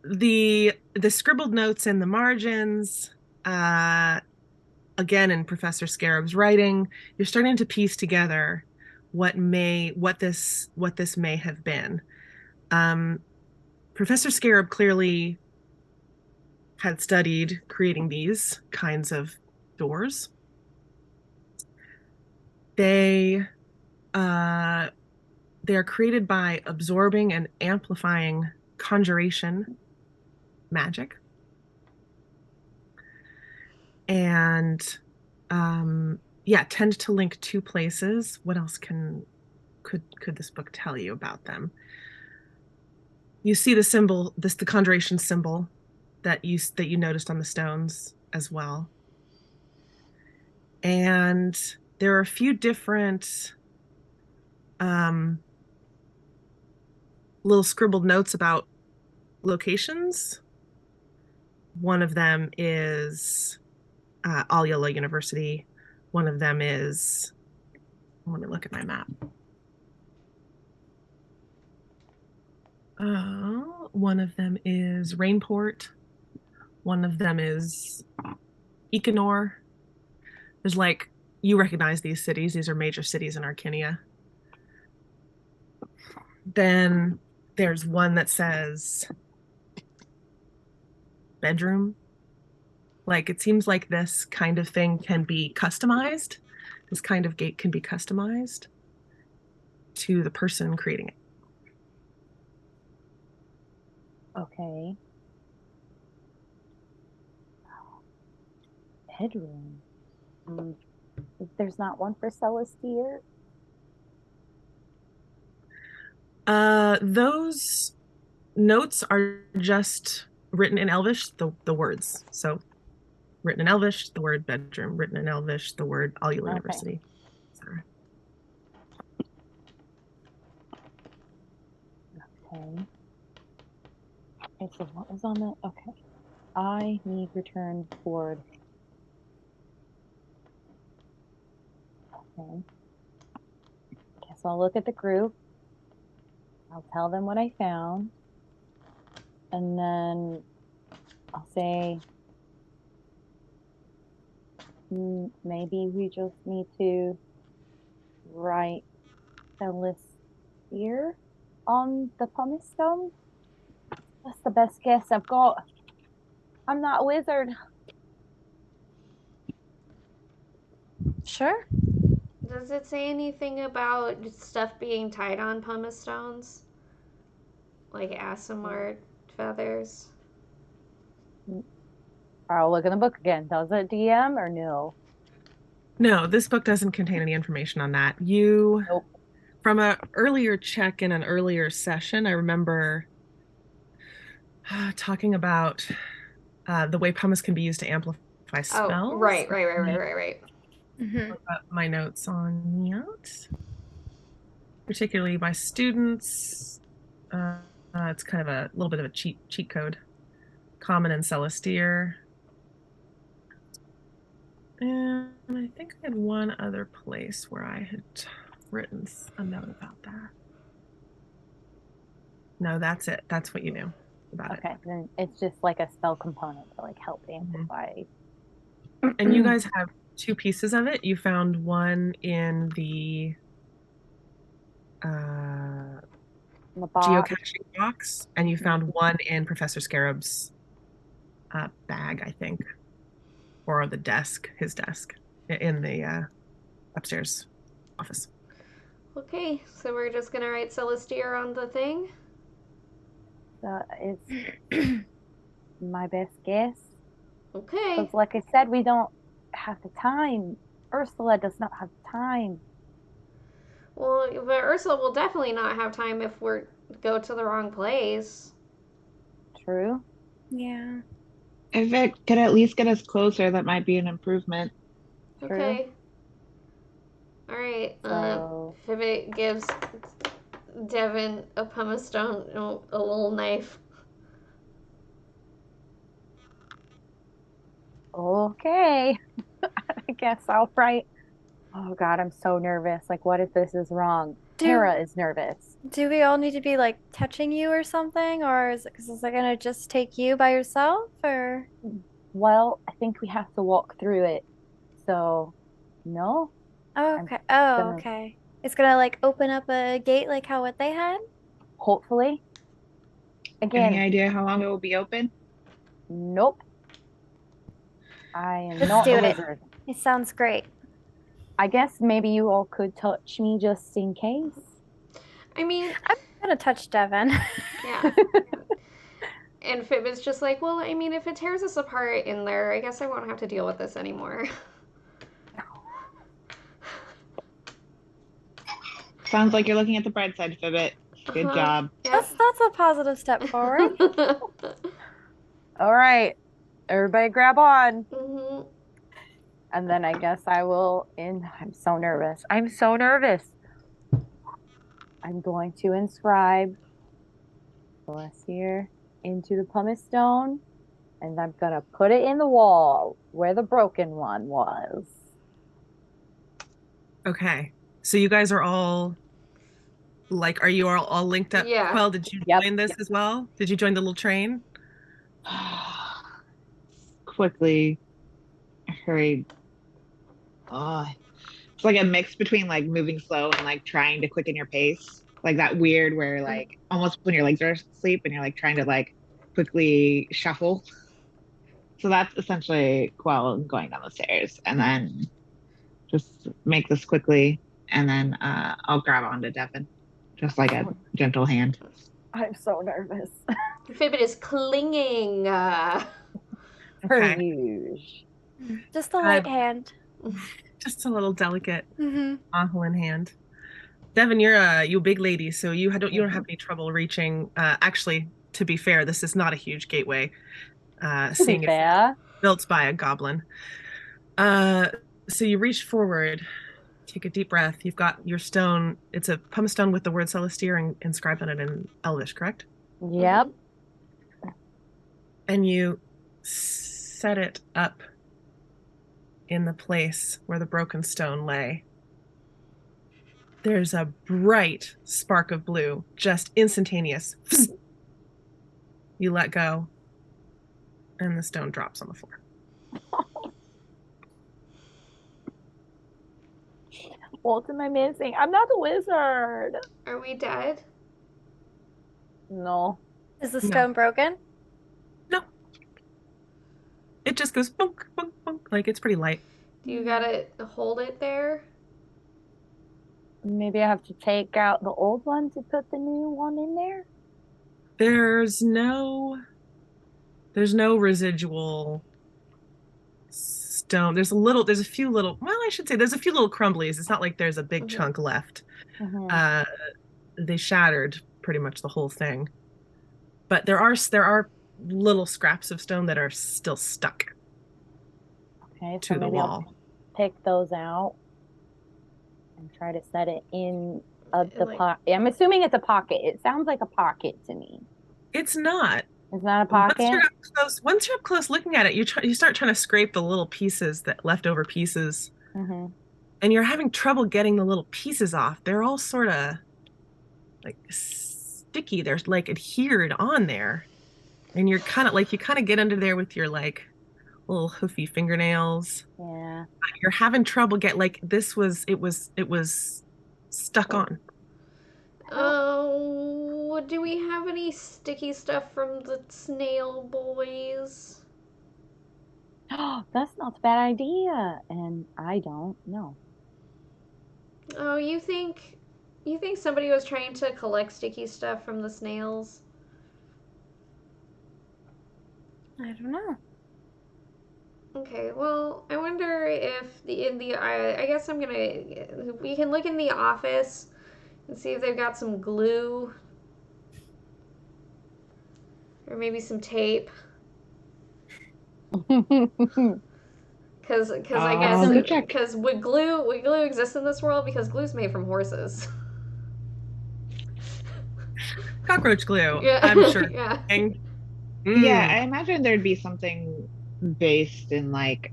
the scribbled notes in the margins, again in Professor Scarab's writing, you're starting to piece together what this may have been. Professor Scarab clearly had studied creating these kinds of doors. They are created by absorbing and amplifying conjuration magic. And tend to link two places. What else could this book tell you about them? You see the symbol, the conjuration symbol that you noticed on the stones as well. And there are a few different little scribbled notes about locations. One of them is Loyola University. One of them is, let me look at my map. One of them is Rainport. One of them is Ecanor. There's you recognize these cities. These are major cities in Arkinia. Then there's one that says bedroom. It seems like this kind of thing can be customized. This kind of gate can be customized to the person creating it. Okay. Bedroom. There's not one for Celestia? Those notes are just written in Elvish, the words. So written in Elvish, the word bedroom. Written in Elvish, the word Loyola University. Sorry. Okay. Okay, so what was on the... Okay. I need return forward. Okay. Guess I'll look at the group. I'll tell them what I found. And then I'll say, maybe we just need to write the list here on the pumice stone. That's the best guess I've got. I'm not a wizard. Sure. Does it say anything about stuff being tied on pumice stones? Like Asimar feathers? I'll look in the book again. Does it, DM, or no? No, this book doesn't contain any information on that. Nope. From an earlier check in an earlier session, I remember talking about the way pumice can be used to amplify spells. Oh, right. Mm-hmm. Look up my notes on that, particularly by students. It's kind of a little bit of a cheat code. Common in Celestia. And I think I had one other place where I had written a note about that. No, that's it. That's what you knew about it. Okay, then it's just like a spell component to help amplify. And you guys have two pieces of it. You found one in the geocaching box, and you found one in Professor Scarab's bag, I think, or the desk, his desk, in the upstairs office. Okay, so we're just gonna write Celestia on the thing? It's my best guess. Okay. Because like I said, we don't have the time. Ursula does not have time. Well, but Ursula will definitely not have time if we go to the wrong place. True. Yeah. If it could at least get us closer, that might be an improvement. Okay. All right. So... Pivot gives Devin a pumice stone, a little knife. Okay. I guess I'll write. Oh God, I'm so nervous. What if this is wrong? Tara is nervous. Do we all need to be touching you or something, or is it gonna just take you by yourself, or? Well, I think we have to walk through it. So, no. Oh, okay. Okay. It's gonna open up a gate like how what they had? Hopefully. Again, Any idea how long it will be open? nope. I am Let's not do a it. wizard. It sounds great. I guess maybe you all could touch me just in case. I mean, I'm gonna touch Devin. yeah. And Fib is just like, well, I mean, if it tears us apart in there, I guess I won't have to deal with this anymore. Sounds like you're looking at the bright side, Fibbit. Good job. Yep. That's a positive step forward. All right, everybody grab on. hmm And then I guess I will I'm so nervous. I'm so nervous. I'm going to inscribe Celestia into the pumice stone, and I'm gonna put it in the wall where the broken one was. Okay. So you guys are all like, are you all linked up? Yeah. Quell, did you Yep. join this as well? Did you join the little train? Quickly hurried. Oh, it's like a mix between like moving slow and like trying to quicken your pace. Like that weird where like almost when your legs are asleep and you're like trying to like quickly shuffle. So that's essentially Quell going down the stairs. And then just make this quickly and then I'll grab onto Devin. Just like a gentle hand. I'm so nervous. Fibbit is clinging. For Okay. you. Just a light hand. Just a little delicate Mm-hmm. Aholin hand. Devin, you're a big lady, so you don't have any trouble reaching. Actually, to be fair, this is not a huge gateway. To Seeing be it's fair. built by a goblin. So you reach forward, take a deep breath. You've got your stone. It's a pumice stone with the word Celestia inscribed on it in Elvish, correct? Yep. And you set it up in the place where the broken stone lay. There's a bright spark of blue, just instantaneous. You let go, and the stone drops on the floor. What am I missing? I'm not a wizard. Are we dead? No. Is the stone broken? No. It just goes bunk, bunk, bunk. Like it's pretty light. Do you gotta hold it there? Maybe I have to take out the old one to put the new one in there? There's no residual stone. There's a few little, well, I should say there's a few little crumblies. It's not like there's a big chunk left. They shattered pretty much the whole thing. But there are little scraps of stone that are still stuck Okay, to so the maybe wall. I'll pick those out and try to set it in the pocket. I'm assuming it's a pocket. It sounds like a pocket to me. It's not. It's not a pocket? Once you're up close looking at it, you start trying to scrape the little pieces, that leftover pieces. And you're having trouble getting the little pieces off. They're all sort of like sticky. They're like adhered on there. And you're kind of like, you kind of get under there with your like little hoofy fingernails. Yeah. You're having trouble it was stuck on. Oh, do we have any sticky stuff from the snail boys? That's not a bad idea. And I don't know. Oh, you think somebody was trying to collect sticky stuff from the snails? I don't know. Okay, well, I wonder if I guess we can look in the office and see if they've got some glue or maybe some tape. Because I guess because would glue exist in this world? Because glue's made from horses. Cockroach glue. Yeah. I'm sure. Yeah. Yeah, I imagine there'd be something based in like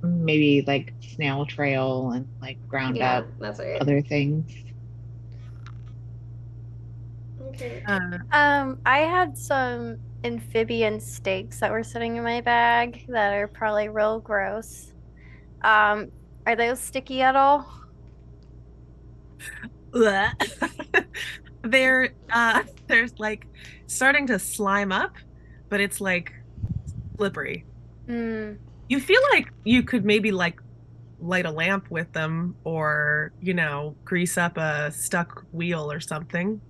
maybe like snail trail and like ground up that's right. other things. Okay. I had some amphibian steaks that were sitting in my bag that are probably real gross. Are those sticky at all? There's like starting to slime up, but it's like slippery. Mm. You feel like you could maybe like light a lamp with them or, grease up a stuck wheel or something.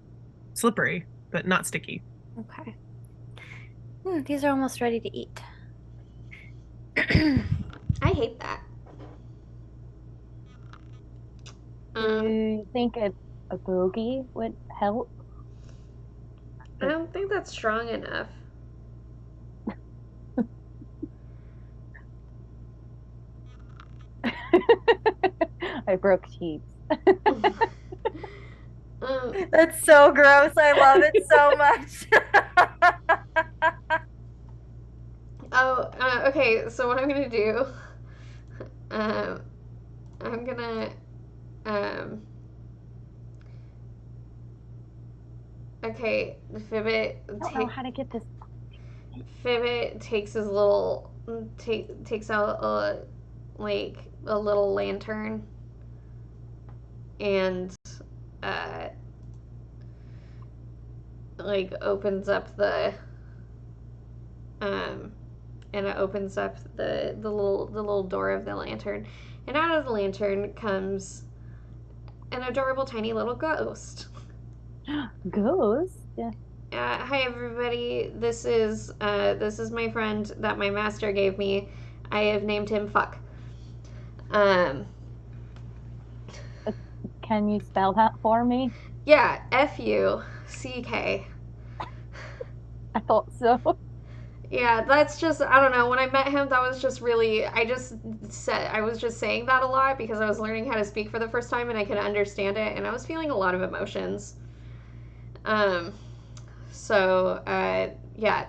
Slippery, but not sticky. Okay. These are almost ready to eat. I hate that. Do you think a bogey would help? I don't think that's strong enough. I broke teeth. That's so gross. I love it so much. Okay, so what I'm gonna do, I'm gonna, okay, I don't know how to get this. Fibbit takes his little, takes out like a little lantern and, uh, like opens up and it opens up the little door of the lantern, and out of the lantern comes an adorable tiny little ghost. Ghost? Yeah. Hi everybody. This is my friend that my master gave me. I have named him Fuck. Can you spell that for me? Yeah, Fuck. I thought so. Yeah, that's just, I don't know. When I met him, that was just really, I was just saying that a lot because I was learning how to speak for the first time and I could understand it, and I was feeling a lot of emotions. So, yeah.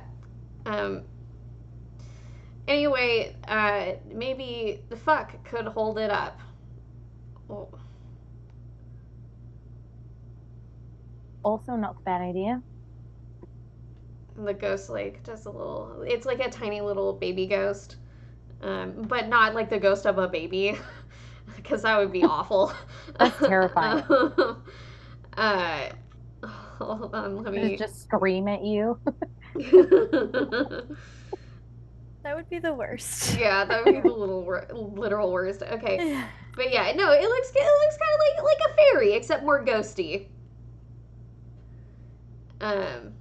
Um, anyway, maybe the Fuck could hold it up. Oh, Also, not a bad idea. the ghost, like, does a little, it's like a tiny little baby ghost. But not like the ghost of a baby, because that would be awful. That's terrifying. uh, hold on, let me Just scream at you. That would be the worst. Yeah, that would be the literal worst. Okay, but yeah, no, it looks kind of like a fairy, except more ghosty. Um.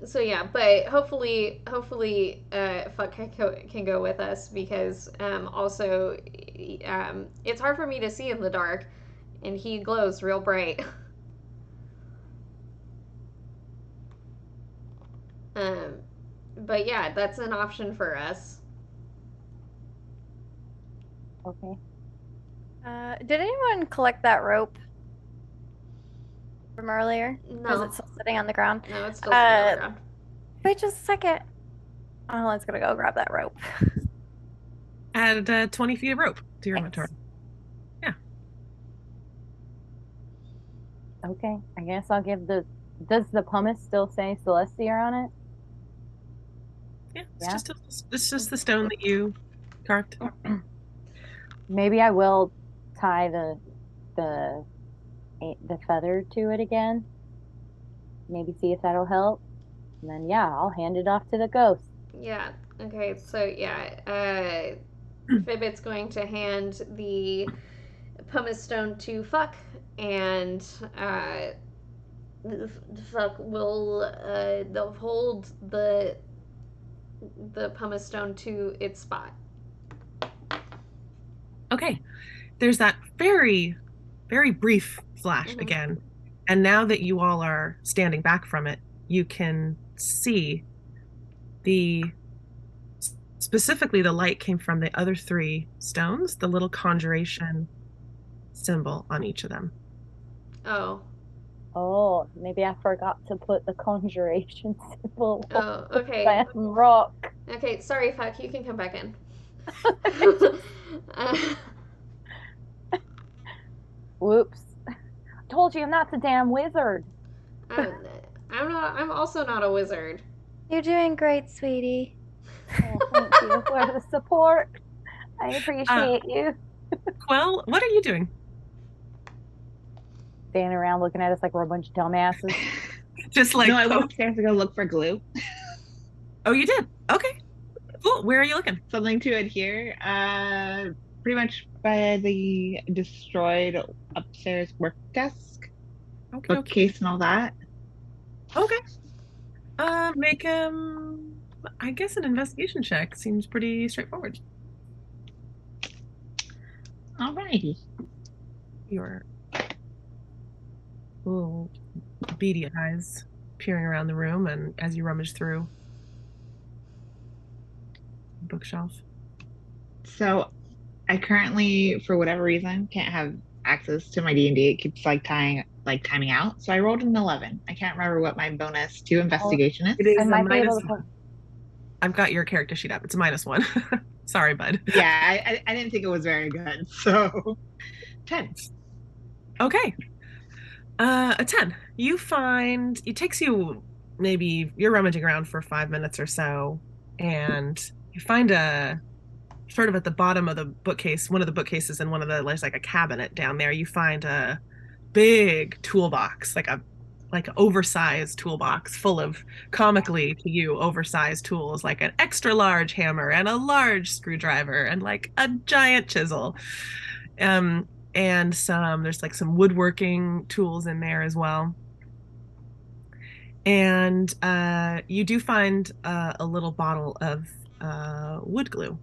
So yeah, but hopefully, Fuck can go with us because also, it's hard for me to see in the dark, and he glows real bright. Um, but yeah, that's an option for us. Okay. Did anyone collect that rope from earlier? Or is No, it still sitting on the ground? no, it's still sitting on the ground. Wait just a second. Oh, let's gonna go grab that rope. Add 20 feet of rope to your Thanks. inventory. Yeah. Okay. I guess I'll give the. Does the pumice still say Celestia on it? Yeah. Yeah. It's just the stone that you carved. Maybe I will tie the feather to it again. Maybe see if that'll help. And then yeah, I'll hand it off to the ghost. Yeah. Okay. So yeah, Fibbit's going to hand the pumice stone to Fuck, and Fuck will they'll hold the pumice stone to its spot. Okay. There's that very, very brief flash again. And now that you all are standing back from it, you can see specifically the light came from the other three stones, the little conjuration symbol on each of them. Oh. Oh, maybe I forgot to put the conjuration symbol Oh, okay. on the rock. Okay, sorry, Fuck. You can come back in. Whoops. Told you I'm not the damn wizard. I'm also not a wizard. You're doing great, sweetie. Oh, thank you for the support. I appreciate you. Quell, what are you doing? Standing around looking at us like we're a bunch of dumbasses. Just like No, I went upstairs to go look for glue. Oh, you did? Okay. Cool. Where are you looking? Something to adhere. Pretty much by the destroyed upstairs work desk, Okay. bookcase, and all that. Okay. Make I guess an investigation check. Seems pretty straightforward. Alrighty. Your little beady eyes peering around the room, and as you rummage through the bookshelf. So, I currently, for whatever reason, can't have access to my D&D. It keeps timing out. So I rolled an 11. I can't remember what my bonus to investigation is. It is I a might be able minus to. one. I've got your character sheet up. It's a -1. Sorry, bud. Yeah, I didn't think it was very good. So 10. Okay. A 10. You find it takes you maybe you're rummaging around for 5 minutes or so, and you find a sort of at the bottom of the bookcase, one of the bookcases in one of the there's like a cabinet down there. You find a big toolbox, like an oversized toolbox full of comically to you oversized tools, like an extra large hammer and a large screwdriver and like a giant chisel. And there's like some woodworking tools in there as well. And you do find a little bottle of wood glue.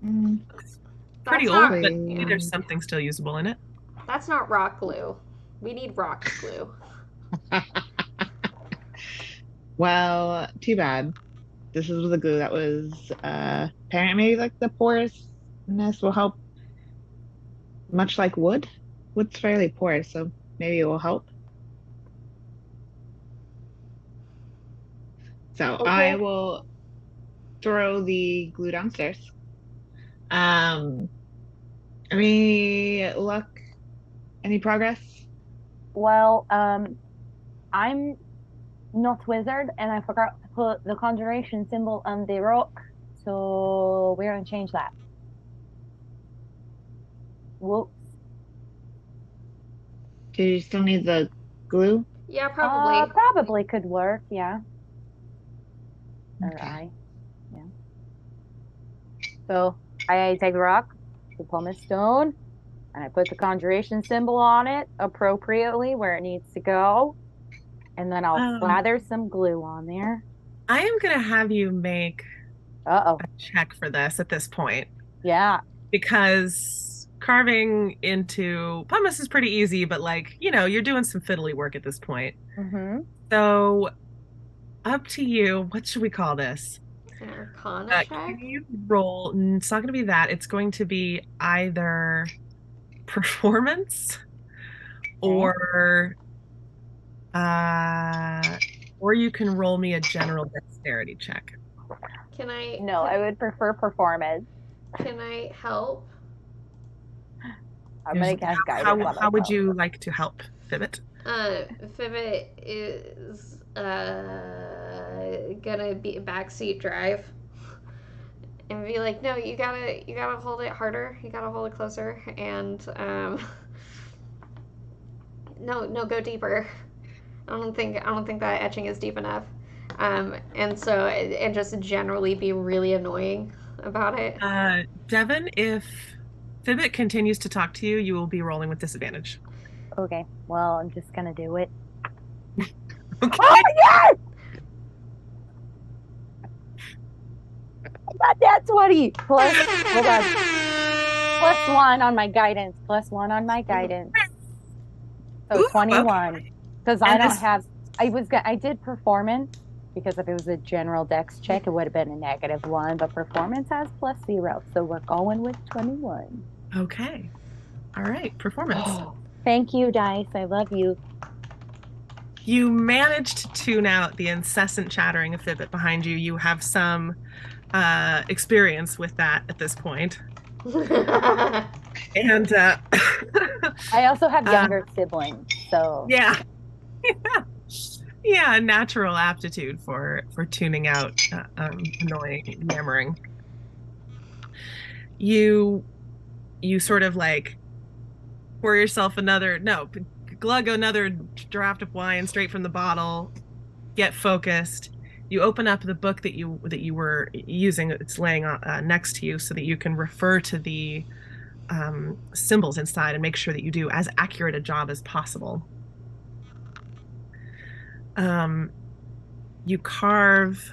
Pretty That's old, not- but yeah. maybe there's something still usable in it. That's not rock glue. We need rock glue. Well, too bad. This is the glue that was apparently maybe like the porousness will help. Much like wood. Wood's fairly porous, so maybe it will help. So Okay. I will throw the glue downstairs. Any luck? Any progress? Well, I'm not wizard, and I forgot to put the conjuration symbol on the rock, so we're gonna change that. Whoops. Do you still need the glue? Yeah, probably. Probably could work, yeah. Or Okay. yeah. So I take the rock, the pumice stone, and I put the conjuration symbol on it appropriately where it needs to go. And then I'll slather some glue on there. I am gonna have you make Uh-oh. a check for this at this point. Yeah. Because carving into pumice is pretty easy, but like, you're doing some fiddly work at this point. Mm-hmm. So up to you. What should we call this? An Arcana check? Can you roll? It's not going to be that. It's going to be either performance or you can roll me a general dexterity check. Can I? No, I would prefer performance. Can I help? I'm gonna cast guidance. How would you like to help, Fibbit? Fibbit is gonna be a backseat drive and be like, no, you gotta hold it harder, you gotta hold it closer, and no, go deeper. I don't think that etching is deep enough, and just generally be really annoying about it. Devin, if Fibbit continues to talk to you, you will be rolling with disadvantage. Okay, well, I'm just gonna do it. Okay. Oh, yes! I got that 20 plus, hold on, +1 on my guidance, +1 on my guidance. So Ooh, 21. Because I And don't this- have, I did performance, because if it was a general dex check, it would have been a -1, but performance has +0, so we're going with 21. Okay. All right. Performance. Thank you, Dice. I love you. You managed to tune out the incessant chattering of Fibbit behind you. You have some experience with that at this point. And I also have younger siblings, so yeah. Yeah, a natural aptitude for tuning out annoying yammering. You sort of like pour yourself glug another draft of wine straight from the bottle, get focused. You open up the book that you were using. It's laying next to you so that you can refer to the symbols inside and make sure that you do as accurate a job as possible. You carve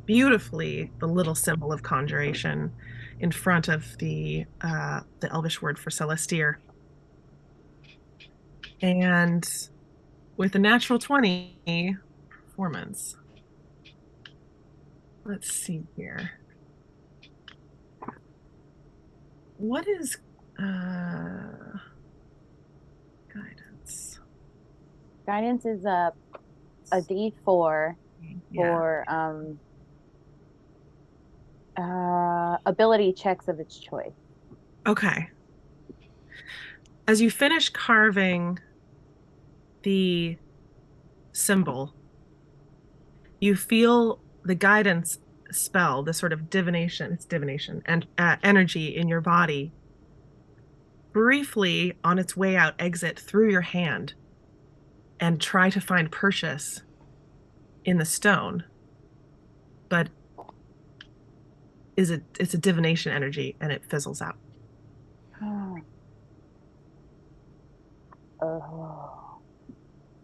beautifully the little symbol of conjuration in front of the Elvish word for Celestir. And with a natural 20 performance. Let's see here. What is guidance? Guidance is a D4 for ability checks of its choice. Okay. As you finish carving the symbol, you feel the guidance spell, the sort of divination and energy in your body briefly on its way out exit through your hand and try to find Perseus in the stone. But it's a divination energy and it fizzles out. Oh,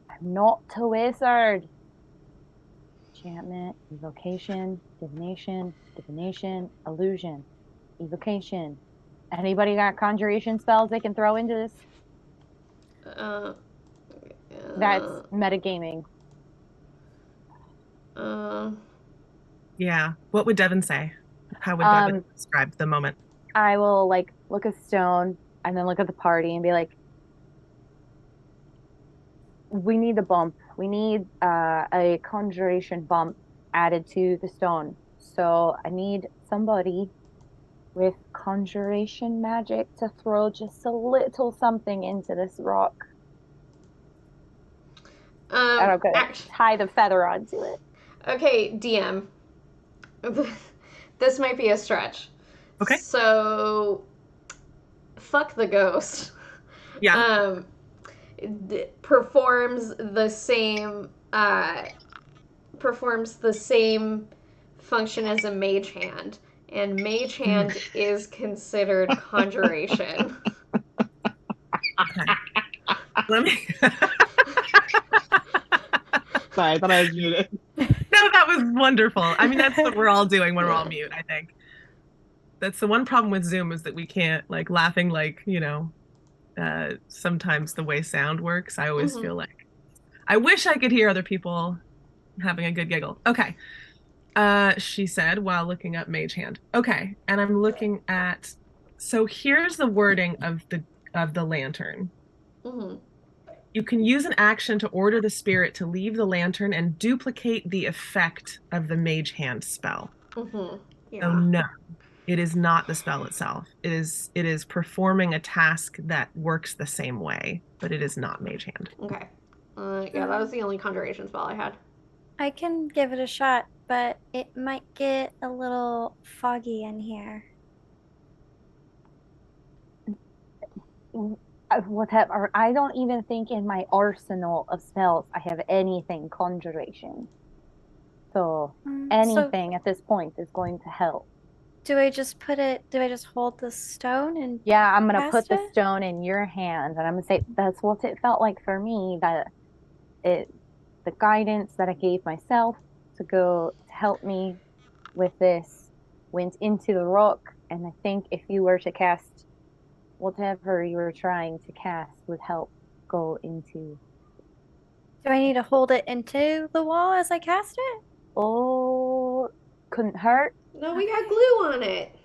I'm not a wizard. Enchantment, evocation, divination, illusion, evocation. Anybody got conjuration spells they can throw into this? That's metagaming. Yeah. What would Devin say? How would Devin describe the moment? I will look at Stone and then look at the party and be like, we need a bump. We need a conjuration bump added to the stone. So I need somebody with conjuration magic to throw just a little something into this rock. And I'm gonna tie the feather onto it. Okay, DM. This might be a stretch. Okay. So, fuck the ghost. Yeah. Performs the same function as a mage hand, and mage hand is considered conjuration. Okay. Let me. Sorry, I thought I was muted. No, that was wonderful. I mean, that's what we're all doing when we're all mute, I think. That's the one problem with Zoom is that we can't laughing sometimes the way sound works. I always feel like I wish I could hear other people having a good giggle. Okay. She said while looking up mage hand. Okay. And I'm looking at, so here's the wording of the lantern. Mm-hmm. You can use an action to order the spirit to leave the lantern and duplicate the effect of the mage hand spell. Mm-hmm. Yeah. So no, it is not the spell itself. It is performing a task that works the same way, but it is not mage hand. Okay. Yeah, that was the only conjuration spell I had. I can give it a shot, but it might get a little foggy in here. Whatever. I don't even think in my arsenal of spells I have anything conjuration. So anything at this point is going to help. Do I just hold the stone and Yeah, I'm gonna put the stone in your hand and I'm gonna say that's what it felt like for me, that the guidance that I gave myself to go to help me with this went into the rock, and I think if you were to cast whatever you were trying to cast would help go into. Do I need to hold it into the wall as I cast it? Oh, couldn't hurt. No, we got glue on it.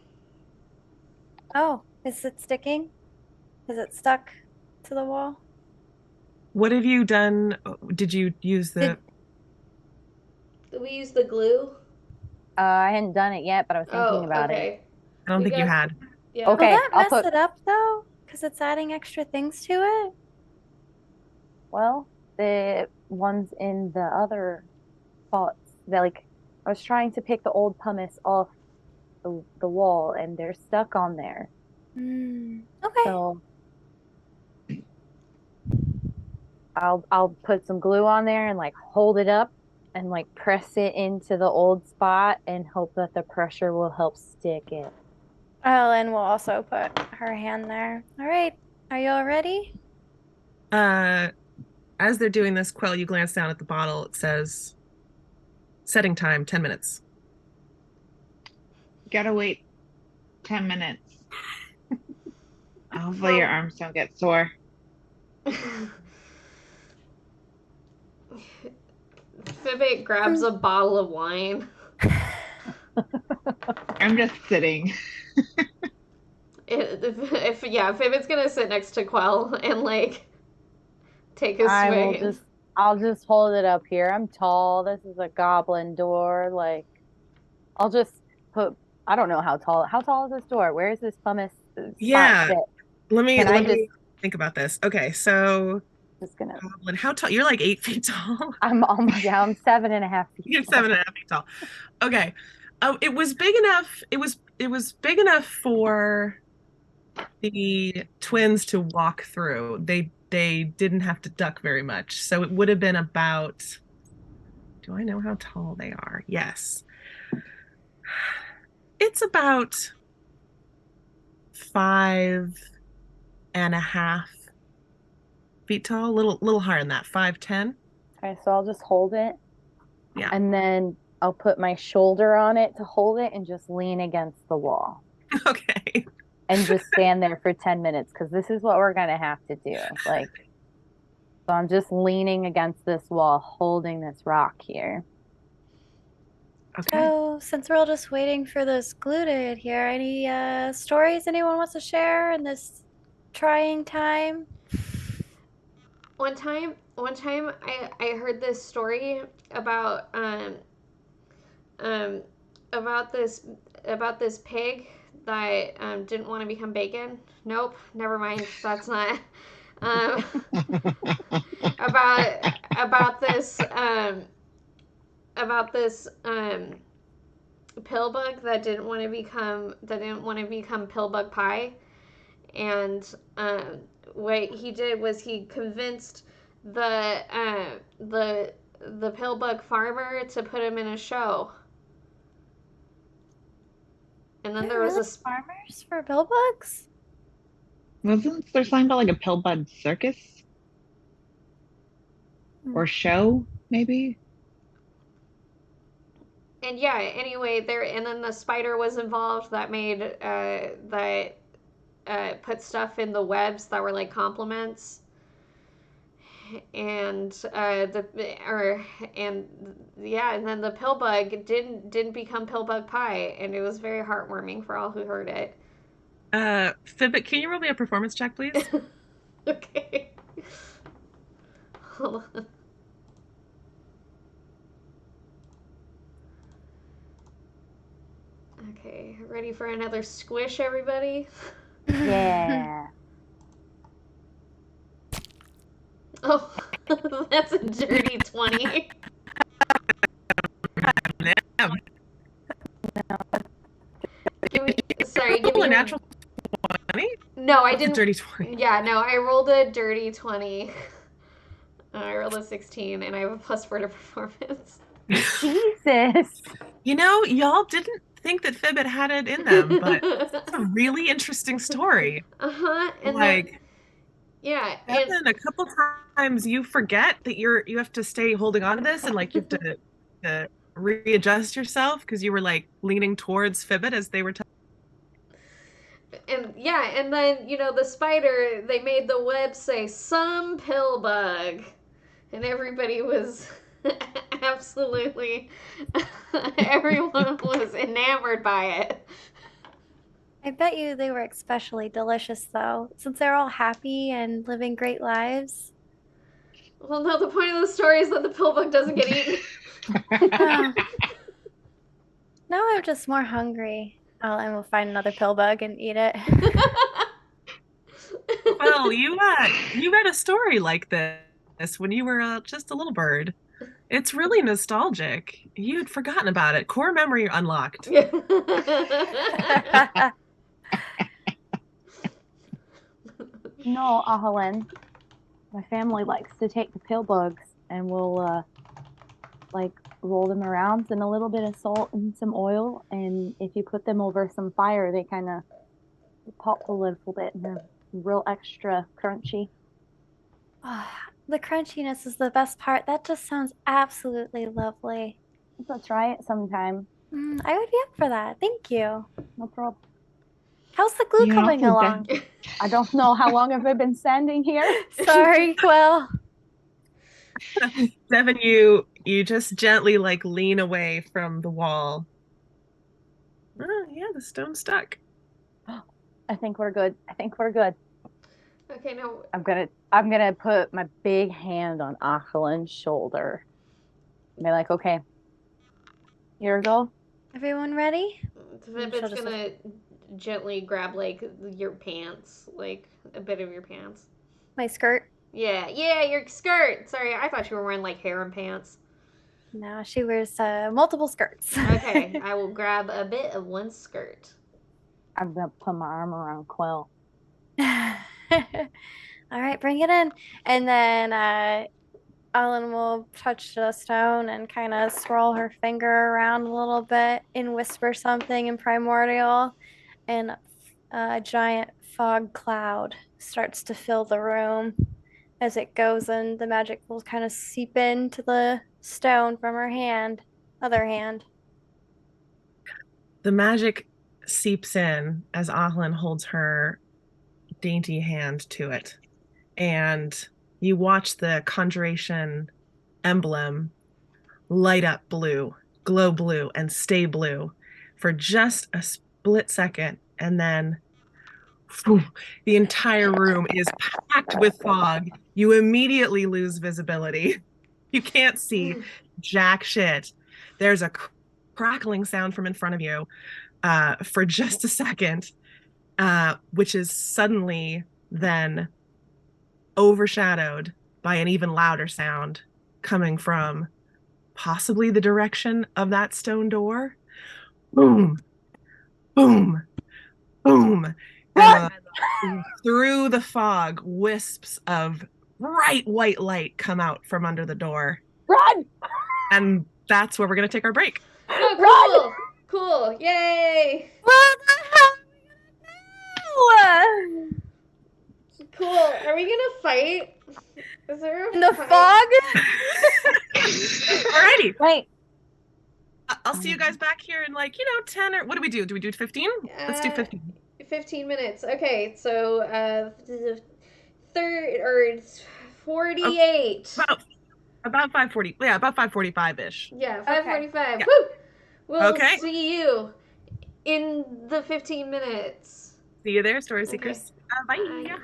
Oh, is it sticking? Is it stuck to the wall? What have you done? Did you use the... Did we use the glue? I hadn't done it yet, but I was thinking about it. I don't think you had. Yeah. Okay, will that mess it up though? Because it's adding extra things to it? Well, the ones in the other pots, I was trying to pick the old pumice off the wall, and they're stuck on there. Okay. So I'll put some glue on there and like hold it up and like press it into the old spot and hope that the pressure will help stick it. Ellen will also put her hand there. All right. Are you all ready? As they're doing this, Quell, you glance down at the bottle. It says setting time 10 minutes. Gotta wait 10 minutes. Hopefully your arms don't get sore. Fibbit grabs a bottle of wine. I'm just sitting. If Fibbit's gonna sit next to Quell and like take a swig. I'll just hold it up here. I'm tall. This is a goblin door. Like, I'll just put. I don't know how tall. How tall is this door? Where is this pumice spot sit? Let me think about this. Okay, so just gonna. Goblin, how tall? You're like 8 feet tall. I'm 7.5 feet. You're 7.5 feet tall. Okay. It was big enough. It was big enough for the twins to walk through. They didn't have to duck very much. So it would have been about, do I know how tall they are? Yes. It's about 5.5 feet tall, a little higher than that, 5'10". Okay, so I'll just hold it. Yeah. And then I'll put my shoulder on it to hold it and just lean against the wall. Okay. And just stand there for 10 minutes because this is what we're going to have to do. Like, so I'm just leaning against this wall, holding this rock here. Okay. So, since we're all just waiting for this glue to adhere, any stories anyone wants to share in this trying time? One time I heard this story about this pig that didn't want to become bacon. Nope, never mind. That's not about this pill bug that didn't want to become pill bug pie, and what he did was he convinced the pill bug farmer to put him in a show. And then there was really farmers for pill bugs? Wasn't there something about like a pill bug circus? Or show, maybe? And yeah, anyway, and then the spider was involved that made put stuff in the webs that were like compliments. And and then the pill bug didn't become pill bug pie, and it was very heartwarming for all who heard it. Fibbit, can you roll me a performance check, please? Okay. Hold on. Okay, ready for another squish, everybody? Yeah. Oh, that's a dirty 20. Give me a natural 20? No, I didn't. A dirty 20. Yeah, no, I rolled a dirty 20. I rolled a 16, and I have a +4 to performance. Jesus. You know, y'all didn't think that Fibbit had it in them, but it's a really interesting story. And like, then, yeah, and then a couple times you forget that you have to stay holding on to this, and like you have to readjust yourself because you were like leaning towards Fibbit as they were. And yeah, and then the spider, they made the web say some pill bug, and everybody was absolutely everyone was enamored by it. I bet you they were especially delicious, though, since they're all happy and living great lives. Well, no, the point of the story is that the pill bug doesn't get eaten. Now I'm just more hungry. And we'll find another pill bug and eat it. Well, you read a story like this when you were just a little bird. It's really nostalgic. You'd forgotten about it. Core memory unlocked. No, Ahalen. My family likes to take the pill bugs and we'll like roll them around in a little bit of salt and some oil. And if you put them over some fire, they kind of pop a little bit and they're real extra crunchy. Oh, the crunchiness is the best part. That just sounds absolutely lovely. Let's try it sometime. I would be up for that. Thank you. No problem. How's the glue You can coming also along? I don't know how long have I been standing here. Sorry, Quill. Devin, you just gently like lean away from the wall. Oh, yeah, the stone's stuck. I think we're good. I think we're good. Okay, now I'm gonna put my big hand on Achelin's shoulder. And be like, okay, here we go. Everyone ready? Vipit's gonna gently grab like your pants, like a bit of your pants. My skirt? Yeah, your skirt. Sorry, I thought you were wearing like harem pants. No, she wears multiple skirts. Okay, I will grab a bit of one skirt. I'm gonna put my arm around Quill. All right, bring it in. And then Ellen will touch the stone and kind of swirl her finger around a little bit and whisper something in primordial. And a giant fog cloud starts to fill the room. As it goes in, the magic will kind of seep into the stone from her other hand. The magic seeps in as Ahlin holds her dainty hand to it. And you watch the conjuration emblem light up blue, glow blue, and stay blue for just a split second. And then whew, the entire room is packed with fog. You immediately lose visibility. You can't see jack shit. There's a crackling sound from in front of you for just a second, which is suddenly then overshadowed by an even louder sound coming from possibly the direction of that stone door. Boom, boom, boom. And through the fog, wisps of bright white light come out from under the door. Run! And that's where we're going to take our break. Oh, cool! Cool! Yay! What the hell are we gonna do? Cool. Are we gonna fight? Is there In the fight? fog? Alrighty. Wait. I'll see you guys back here in 10 or what do we do? Do we do 15? Let's do 15. 15 minutes. Okay, so third or 48. About 5:40. Yeah, about 5:45-ish. Yeah, 5:45. Yeah. Woo! We'll Okay. see you in the 15 minutes. See you there, Story Seekers. Bye. Bye.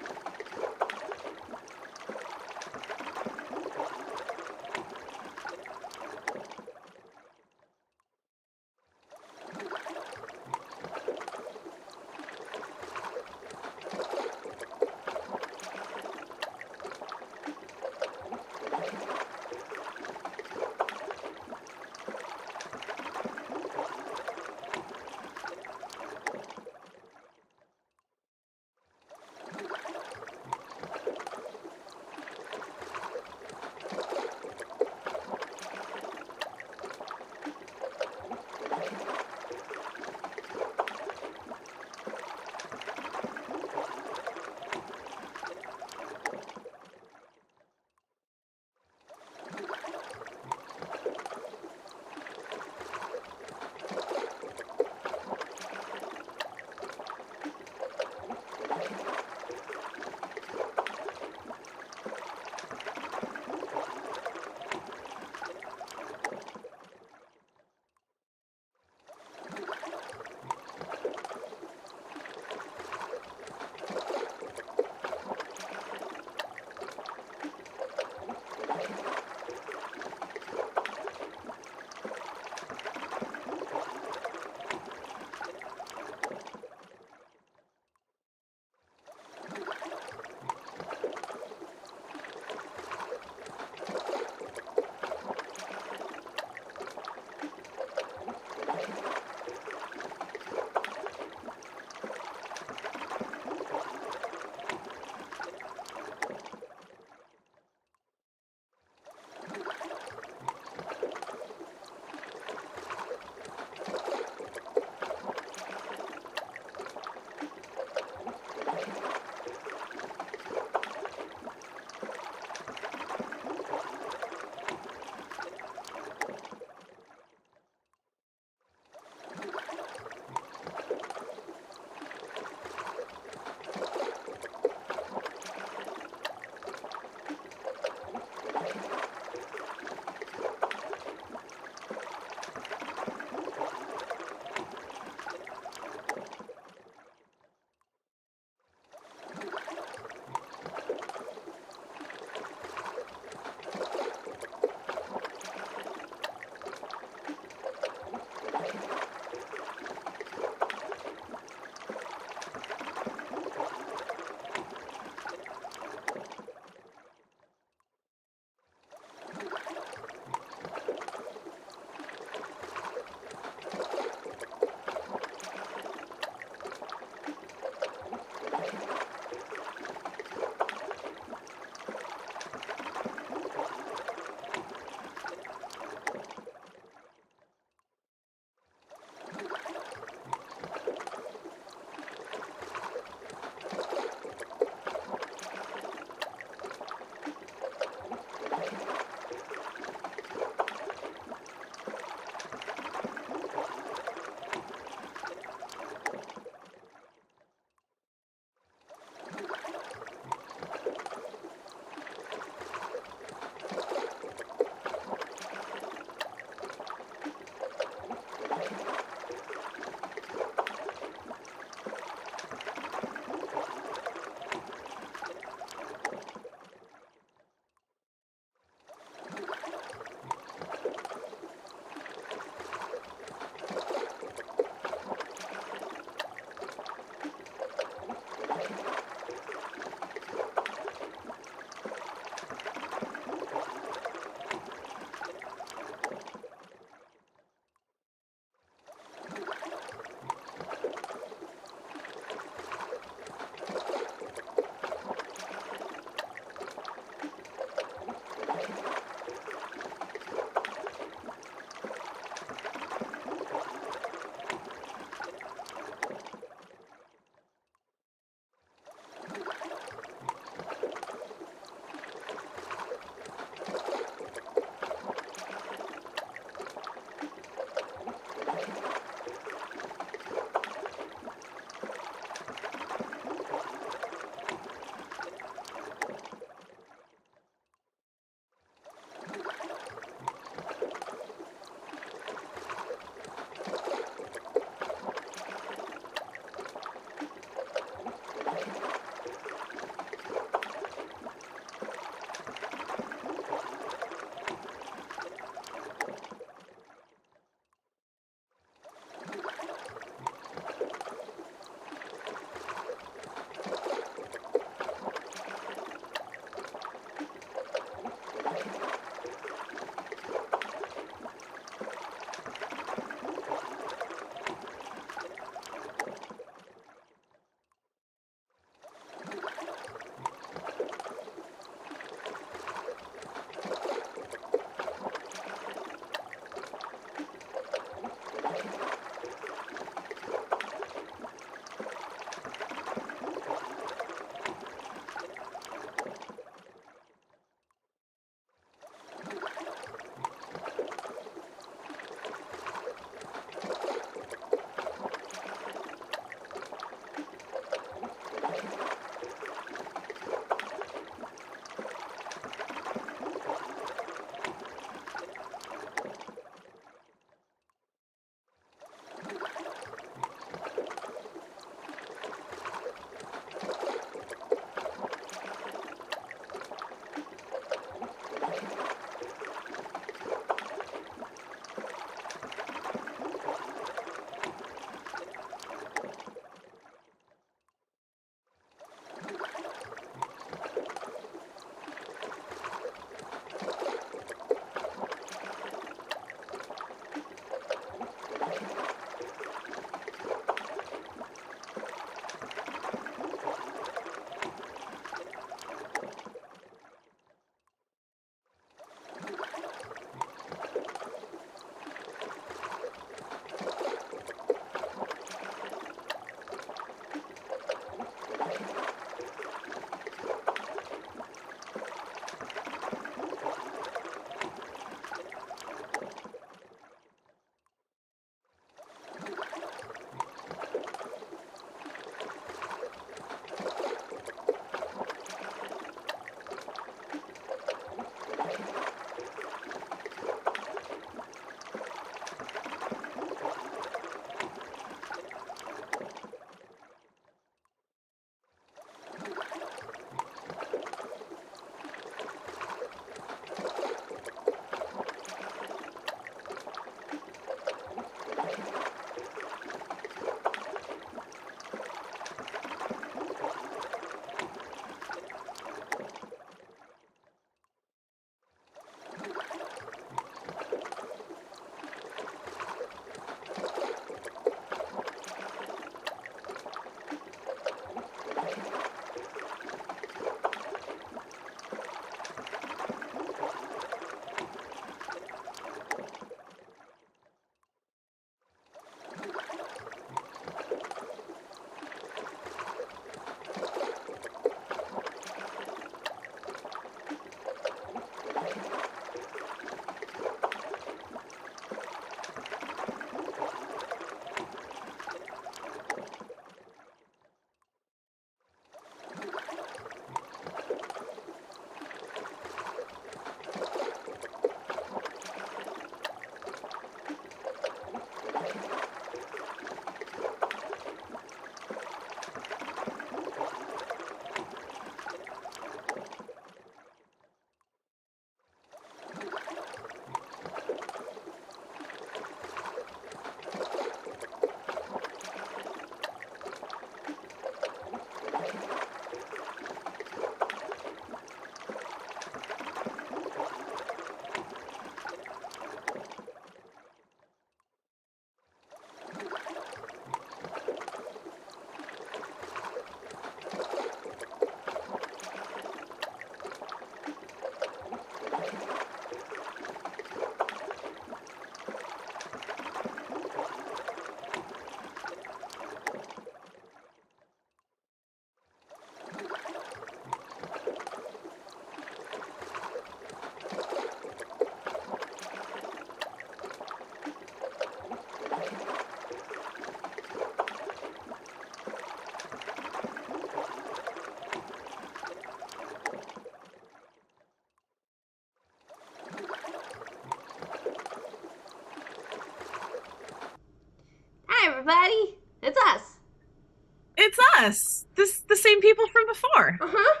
Yes, the same people from before. Uh-huh.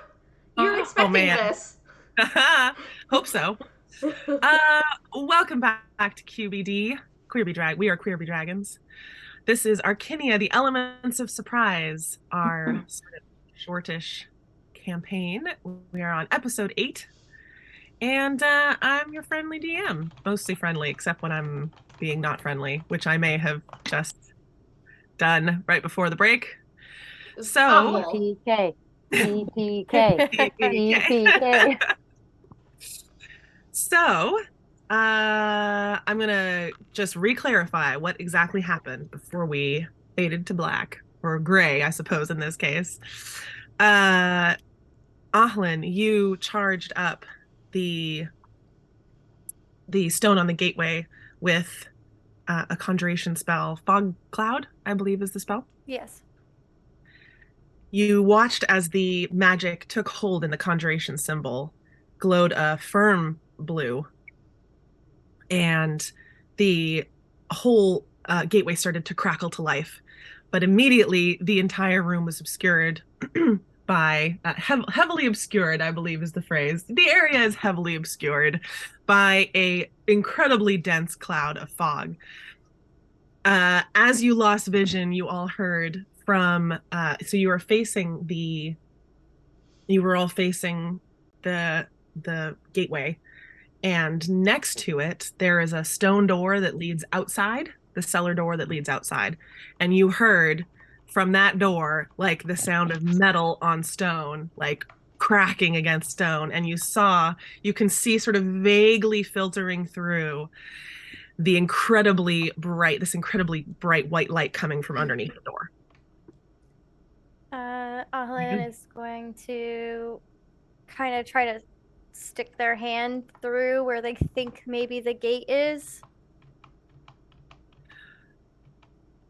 You're expecting man. this. Hope so. Welcome back to QBD. We are Queerby Dragons. This is Arkinia, the Elements of Surprise, our sort of shortish campaign. We are on episode 8. And I'm your friendly DM. Mostly friendly, except when I'm being not friendly, which I may have just done right before the break. So Awful. PPK. PPK. So, I'm gonna just re-clarify what exactly happened before we faded to black, or gray, I suppose, in this case. Ahlin, you charged up the stone on the gateway with a conjuration spell. Fog Cloud, I believe, is the spell. Yes. You watched as the magic took hold in the conjuration symbol, glowed a firm blue, and the whole gateway started to crackle to life. But immediately, the entire room was obscured by heavily obscured, I believe is the phrase. The area is heavily obscured by a incredibly dense cloud of fog. As you lost vision, you all heard from. So you were facing the. You were all facing the gateway, and next to it there is a stone door that leads outside, the cellar door that leads outside, and you heard from that door like the sound of metal on stone, like cracking against stone, and you can see sort of vaguely filtering through this incredibly bright white light coming from underneath the door. Ahlin is going to kind of try to stick their hand through where they think maybe the gate is.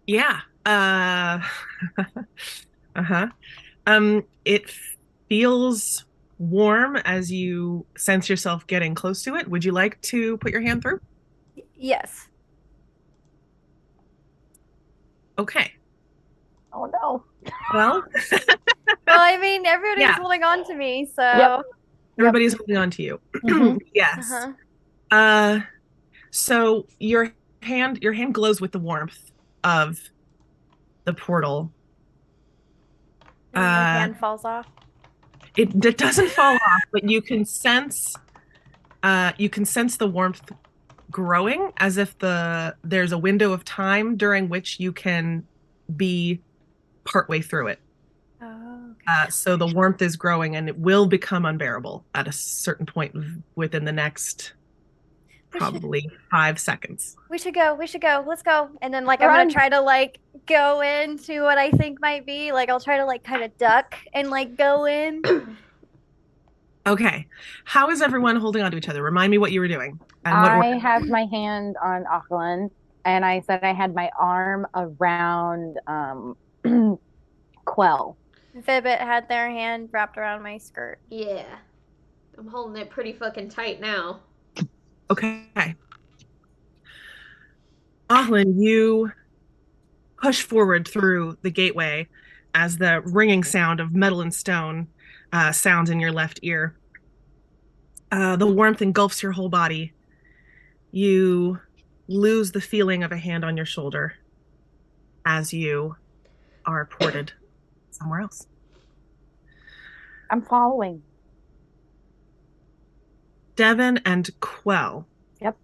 Yeah. It feels warm as you sense yourself getting close to it. Would you like to put your hand through? Yes. Okay. Oh no. Well, Well, I mean, everybody's Yeah. holding on to me, so. Yep. everybody's holding on to you. Mhm. Yes. Uh-huh. So your hand glows with the warmth of the portal. And my hand falls off. It doesn't fall off, but you can sense the warmth growing, as if there's a window of time during which you can be partway through it. Oh, okay. So the warmth is growing, and it will become unbearable at a certain point within the next probably 5 seconds. We should go. Let's go. And then, like, I'm Run. gonna try to, like, go into what I think might be. Like, I'll try to, like, kind of duck and, like, go in. Okay. How is everyone holding on to each other? Remind me what you were doing. And I have my hand on Ahlin, and I said I had my arm around Quell. Vibbit had their hand wrapped around my skirt. Yeah. I'm holding it pretty fucking tight now. Okay. Ahlin, you push forward through the gateway as the ringing sound of metal and stone sounds in your left ear. The warmth engulfs your whole body. You lose the feeling of a hand on your shoulder as you are ported somewhere else. I'm following. Devin and Quell. Yep.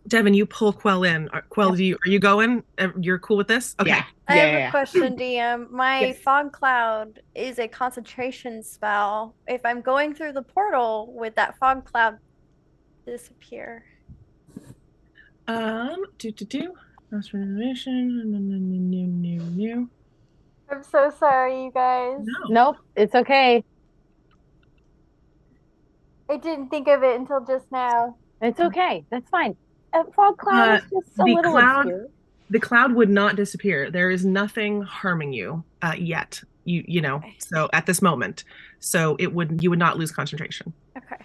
Devin, you pull Quell in. Quell, Yep. are you going? You're cool with this? Okay. Yeah. I have a question, DM. My Yes. fog cloud is a concentration spell. If I'm going through the portal, would that fog cloud disappear? No. I'm so sorry, you guys. Nope, it's okay. I didn't think of it until just now. It's okay. That's fine. Fog cloud is just a the little cloud- obscure. The cloud would not disappear. There is nothing harming you yet. You know. Okay. So at this moment, so you would not lose concentration. Okay.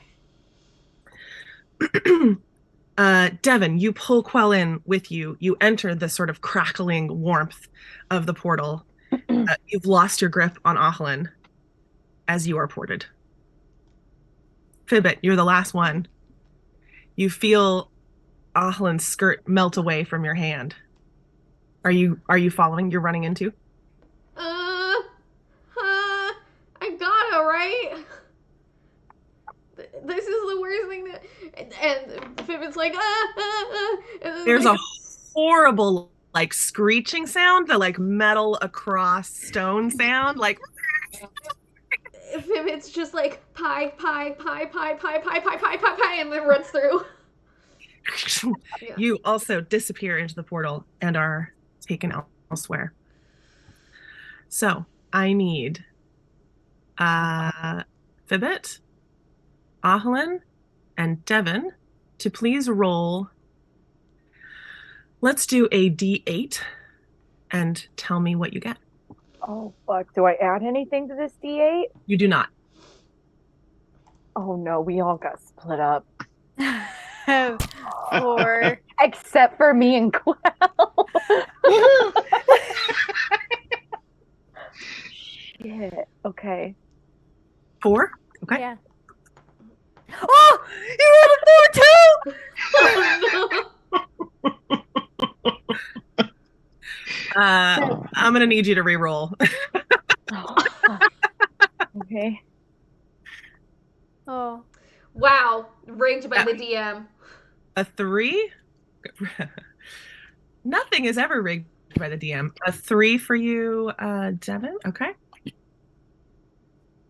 Devin, you pull Quell in with you. You enter the sort of crackling warmth of the portal, You've lost your grip on Ahlin as you are ported. Fibbit, you're the last one. You feel Ahlin's skirt melt away from your hand. Are you following? You're running into? I gotta, right? This is the worst thing that. And Fibbit's like, and then There's like, a horrible like screeching sound, the like metal across stone sound, like Fibbit's just like pie, pie, pie, pie, pie, pie, pie, pie, pie, pie, and then runs through. Yeah. You also disappear into the portal and are taken elsewhere. So I need Fibbit, Ahlin, and Devin to please roll. Let's do a D8 and tell me what you get. Oh, fuck. Do I add anything to this D8? You do not. Oh, no. We all got split up. 4. Except for me and Quell. Shit. Okay. 4? Okay. Yeah. Oh! You rolled a 4 too! I'm gonna need you to re-roll. Okay. Oh. Wow, rigged by the DM. A 3? Nothing is ever rigged by the DM. A 3 for you, Devin. Okay.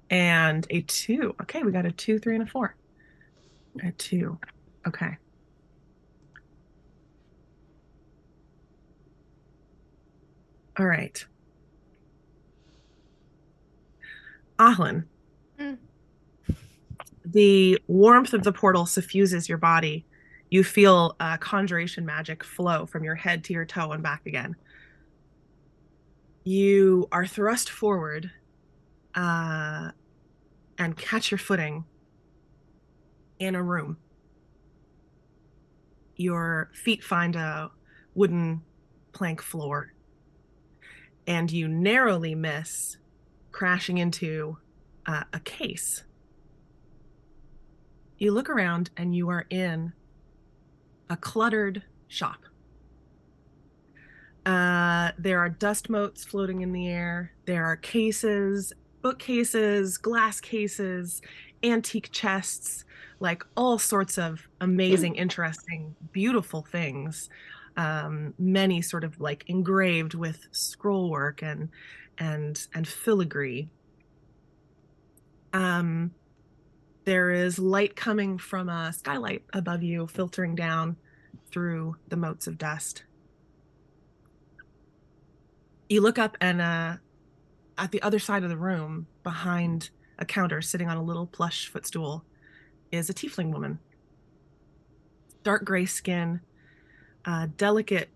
And a 2. Okay, we got a 2, 3, and a 4. A 2. Okay. All right. Ahlin. The warmth of the portal suffuses your body. You feel conjuration magic flow from your head to your toe and back again. You are thrust forward and catch your footing in a room. Your feet find a wooden plank floor, and you narrowly miss crashing into a case. You look around and you are in a cluttered shop. There are dust motes floating in the air. There are cases, bookcases, glass cases, antique chests, like all sorts of amazing, interesting, beautiful things. Many sort of like engraved with scroll work and filigree. There is light coming from a skylight above you, filtering down through the motes of dust. You look up and at the other side of the room, behind a counter, sitting on a little plush footstool, is a tiefling woman. Dark gray skin, delicate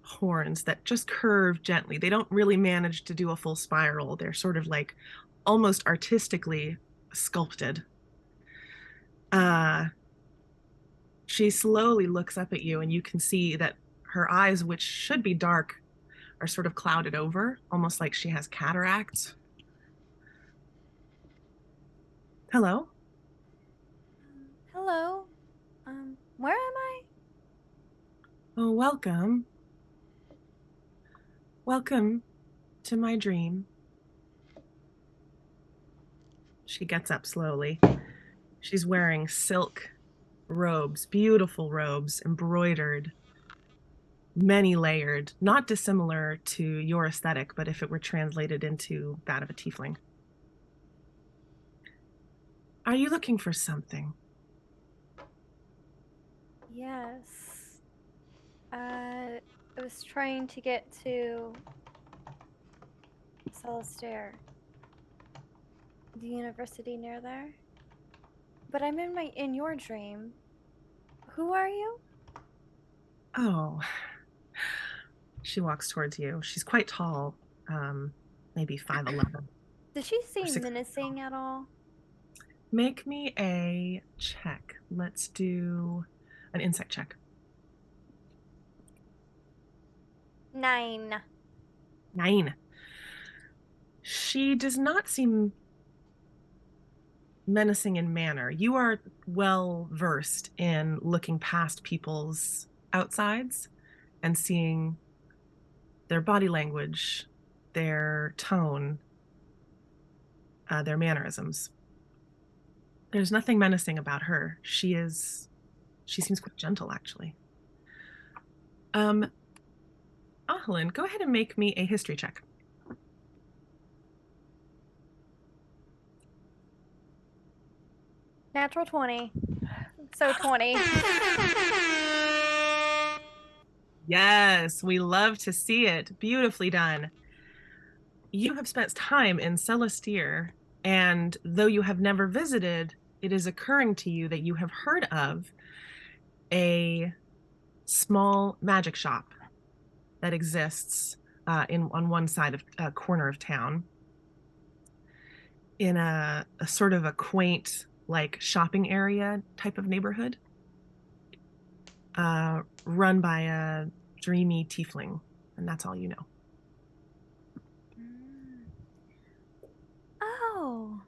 horns that just curve gently. They don't really manage to do a full spiral. They're sort of like almost artistically sculpted. She slowly looks up at you, and you can see that her eyes, which should be dark, are sort of clouded over, almost like she has cataracts. Hello? Hello. Where am I? Oh, welcome. Welcome to my dream. She gets up slowly. She's wearing silk robes, beautiful robes, embroidered, many layered, not dissimilar to your aesthetic, but if it were translated into that of a tiefling. Are you looking for something? Yes. I was trying to get to Celestaire, the university near there. But I'm in your dream. Who are you? Oh. She walks towards you. She's quite tall, maybe 5'11". Does she seem menacing at all? Make me a check. Let's do an insight check. 9. 9. She does not seem menacing in manner. You are well versed in looking past people's outsides and seeing their body language, their tone, their mannerisms. There's nothing menacing about her. She seems quite gentle, actually. Ahlin, go ahead and make me a history check. Natural 20. So 20. Yes, we love to see it. Beautifully done. You have spent time in Celestir, and though you have never visited, it is occurring to you that you have heard of a small magic shop that exists on one side of a corner of town in a sort of a quaint, like shopping area type of neighborhood, run by a dreamy tiefling, and that's all you know. Oh.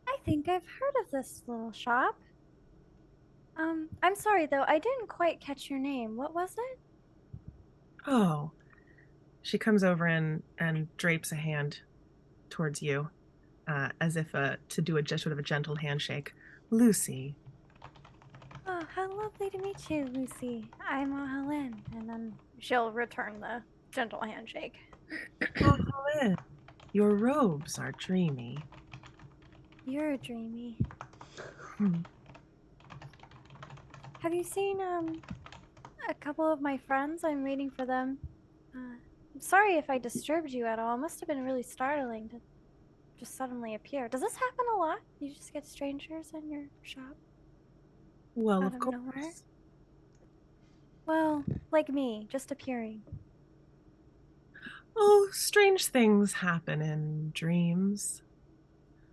I think I've heard of this little shop. I'm sorry though, I didn't quite catch your name. What was it? Oh, she comes over and drapes a hand towards you, as if to do just sort of a gentle handshake. Lucy. Oh, how lovely to meet you, Lucy. I'm Ahalin, and then she'll return the gentle handshake. Oh, Lynn, your robes are dreamy. You're dreamy. Hmm. Have you seen a couple of my friends? I'm waiting for them. I'm sorry if I disturbed you at all. It must have been really startling to just suddenly appear. Does this happen a lot? You just get strangers in your shop Well, out of of nowhere? course. Well, like me, just appearing. Oh, strange things happen in dreams.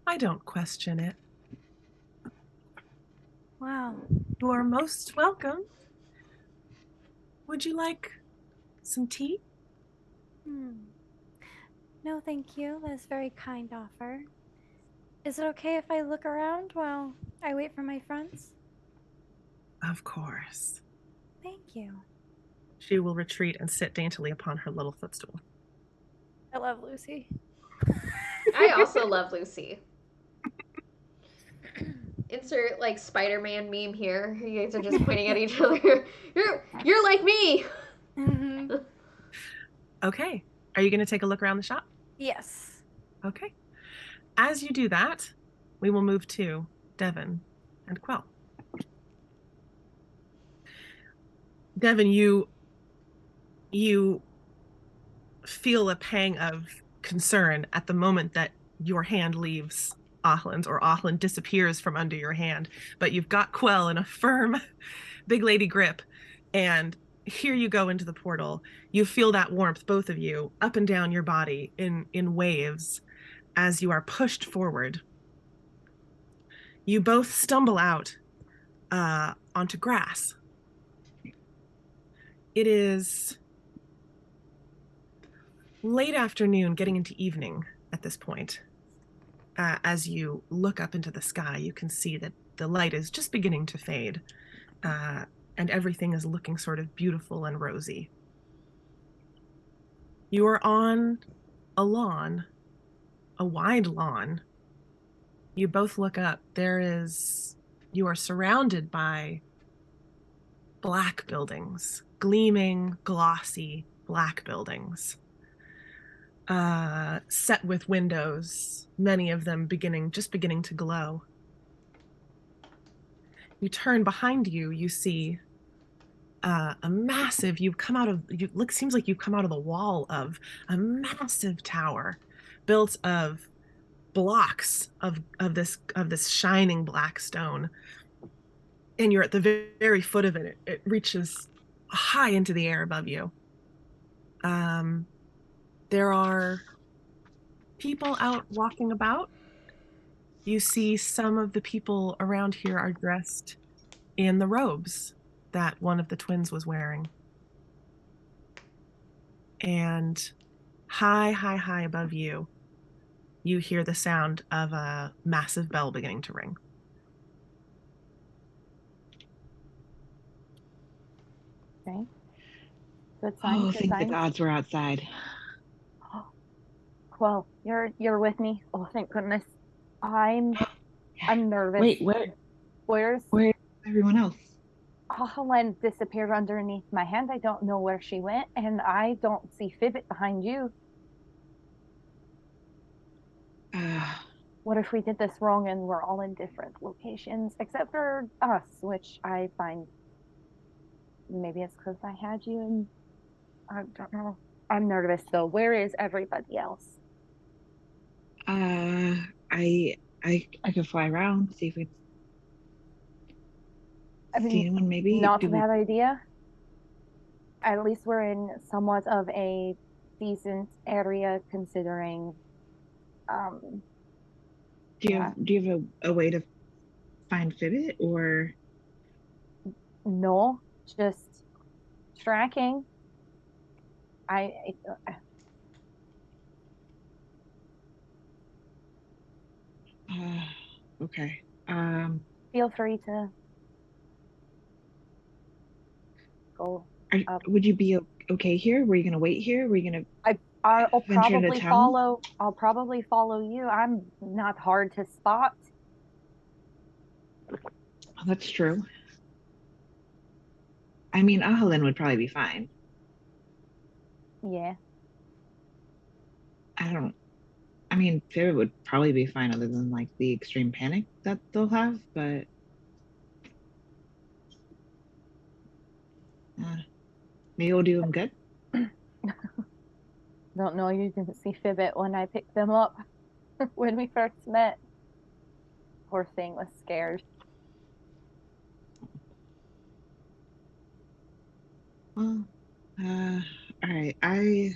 I don't question it. Wow. You are most welcome. Would you like some tea? No, thank you. That's a very kind offer. Is it okay if I look around while I wait for my friends? Of course. Thank you. She will retreat and sit daintily upon her little footstool. I love Lucy. I also love Lucy. Insert like Spider-Man meme here. You guys are just pointing at each other. You're like me. Mm-hmm. Okay. Are you going to take a look around the shop? Yes. Okay. As you do that, we will move to Devin and Quell. Devin, you feel a pang of concern at the moment that your hand leaves Ahlin's, or Ahlin disappears from under your hand, but you've got Quell in a firm big lady grip, and here you go into the portal. You feel that warmth, both of you, up and down your body in waves as you are pushed forward. You both stumble out onto grass. It is late afternoon, getting into evening at this point. As you look up into the sky, you can see that the light is just beginning to fade, and everything is looking sort of beautiful and rosy. You are on a lawn, a wide lawn. You both look up. You are surrounded by black buildings, gleaming, glossy black buildings. Set with windows, many of them just beginning to glow. You turn behind you, you see a massive, seems like you've come out of the wall of a massive tower built of blocks of this shining black stone. And you're at the very foot of it. It reaches high into the air above you. There are people out walking about. You see some of the people around here are dressed in the robes that one of the twins was wearing. And high above you, you hear the sound of a massive bell beginning to ring. Okay. Good sign. Oh, Good thank the sign. gods we're outside. Well, you're with me. Oh, thank goodness. I'm nervous. Wait, Where's where's everyone else? Helen disappeared underneath my hand. I don't know where she went, and I don't see Fibbit behind you. What if we did this wrong and we're all in different locations, except for us, which I find maybe it's because I had you and I don't know. I'm nervous though. Where is everybody else? I could fly around, see if we I see mean, anyone. Maybe not do a we? bad idea. At least we're in somewhat of a decent area considering yeah. Do you have a way to find Fibbit or? No, just tracking. I Okay. feel free to go up. Would you be okay here? Were you gonna wait here? Were you gonna I'll venture into probably town? follow you. I'm not hard to spot. Oh, that's true. I mean, Ahalin would probably be fine. Yeah. I don't. I mean, Fibbit would probably be fine, other than like the extreme panic that they'll have. But maybe we'll do them good. Don't know you didn't see Fibbit when I picked them up when we first met. Poor thing was scared. Well, all right.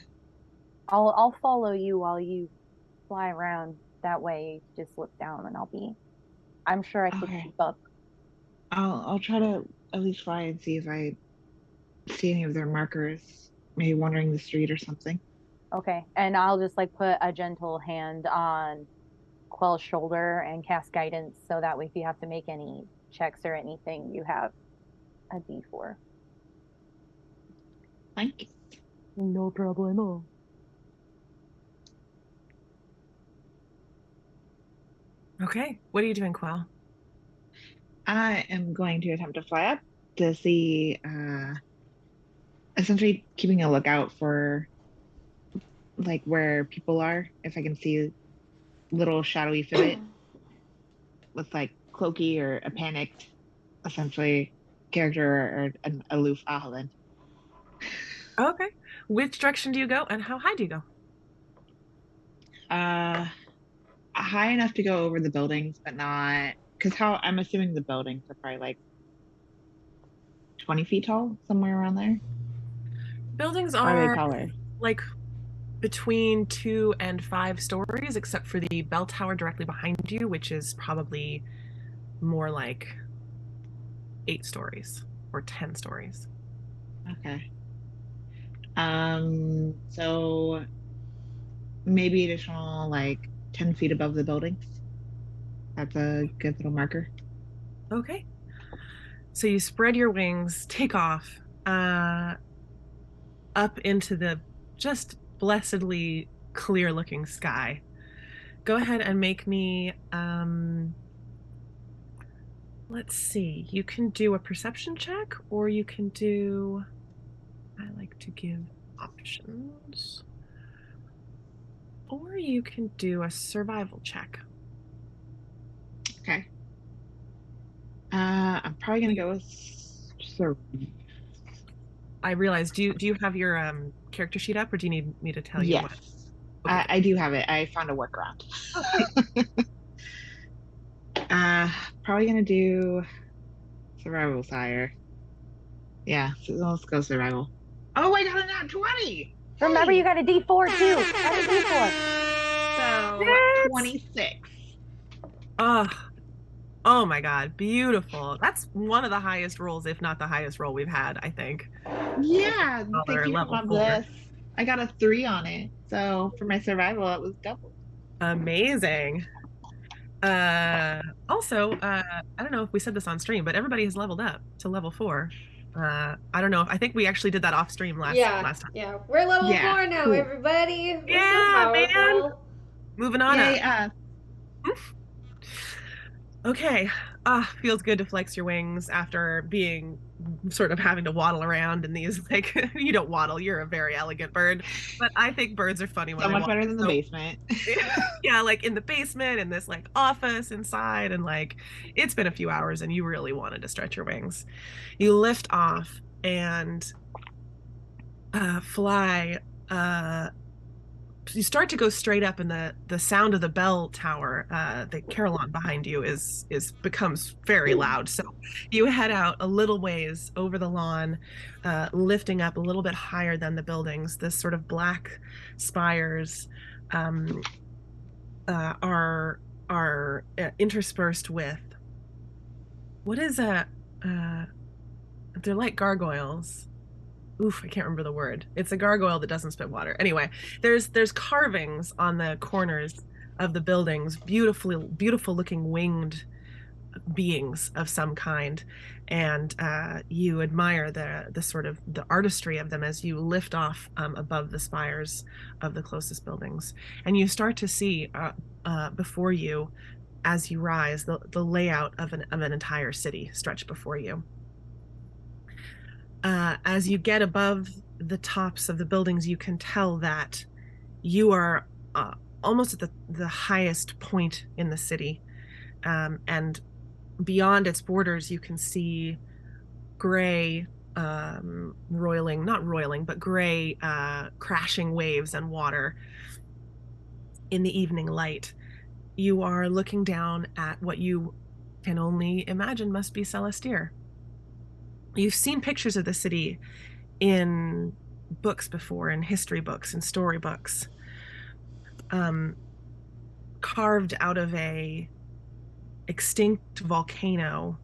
I'll follow you while you fly around. That way, just look down and I'm sure I could Okay. keep up. I'll try to at least fly and see if I see any of their markers. Maybe wandering the street or something. Okay. And I'll just like put a gentle hand on Quell's shoulder and cast guidance so that way if you have to make any checks or anything, you have a D4. Thank you. No problemo. Okay. What are you doing, Quell? I am going to attempt to fly up to see, essentially keeping a lookout for like where people are. If I can see little shadowy Fibbit with like cloaky or a panicked, essentially character or an aloof Ahalin. Okay. Which direction do you go and how high do you go? High enough to go over the buildings, but not because how I'm assuming the buildings are probably like 20 feet tall, somewhere around there. Buildings Or are they are taller? like between 2 and 5 stories, except for the bell tower directly behind you, which is probably more like 8 stories or 10 stories. Okay. So maybe additional like 10 feet above the buildings. That's a good little marker. Okay. So you spread your wings, take off, up into the just blessedly clear looking sky. Go ahead and make me, let's see, you can do a perception check or you can do, I like to give options, or you can do a survival check. Okay. I'm probably gonna go with I realize, do you have your character sheet up or do you need me to tell you yes. what? Okay. I do have it. I found a workaround. Probably gonna do survival, sire. Yeah, so let's go survival. Oh, I got a nat 20. Remember, Hey! you got a D4 too. Got a D4. So Yes! 26. Oh my God, beautiful. That's one of the highest rolls, if not the highest roll we've had, I think. Yeah, Dollar thank you for level my 4. bliss. I got a 3 on it. So for my survival, it was double. Amazing. Also, I don't know if we said this on stream, but everybody has leveled up to level 4. I don't know. I think we actually did that off stream last Yeah, time. yeah. We're level Yeah, 4 now, cool. everybody. We're so Yeah, man. powerful. Moving on Yay, up. Okay. Feels good to flex your wings after being sort of having to waddle around in these like you don't waddle, you're a very elegant bird. But I think birds are funny when so they much waddle. better than the basement. Yeah, like in the basement, in this like office inside, and like it's been a few hours and you really wanted to stretch your wings. You lift off and fly. You start to go straight up, and the sound of the bell tower, the carillon behind you, is becomes very loud. So you head out a little ways over the lawn, lifting up a little bit higher than the buildings. This sort of black spires are interspersed with what is a they're like gargoyles. Oof, I can't remember the word. It's a gargoyle that doesn't spit water. Anyway, there's carvings on the corners of the buildings, beautiful looking winged beings of some kind, and you admire the sort of the artistry of them as you lift off above the spires of the closest buildings, and you start to see before you, as you rise, the layout of an entire city stretched before you. As you get above the tops of the buildings, you can tell that you are almost at the highest point in the city. And beyond its borders, you can see gray, roiling, not roiling, but gray, crashing waves and water in the evening light. You are looking down at what you can only imagine must be Celestir. You've seen pictures of the city in books before, in history books and storybooks, carved out of a extinct volcano.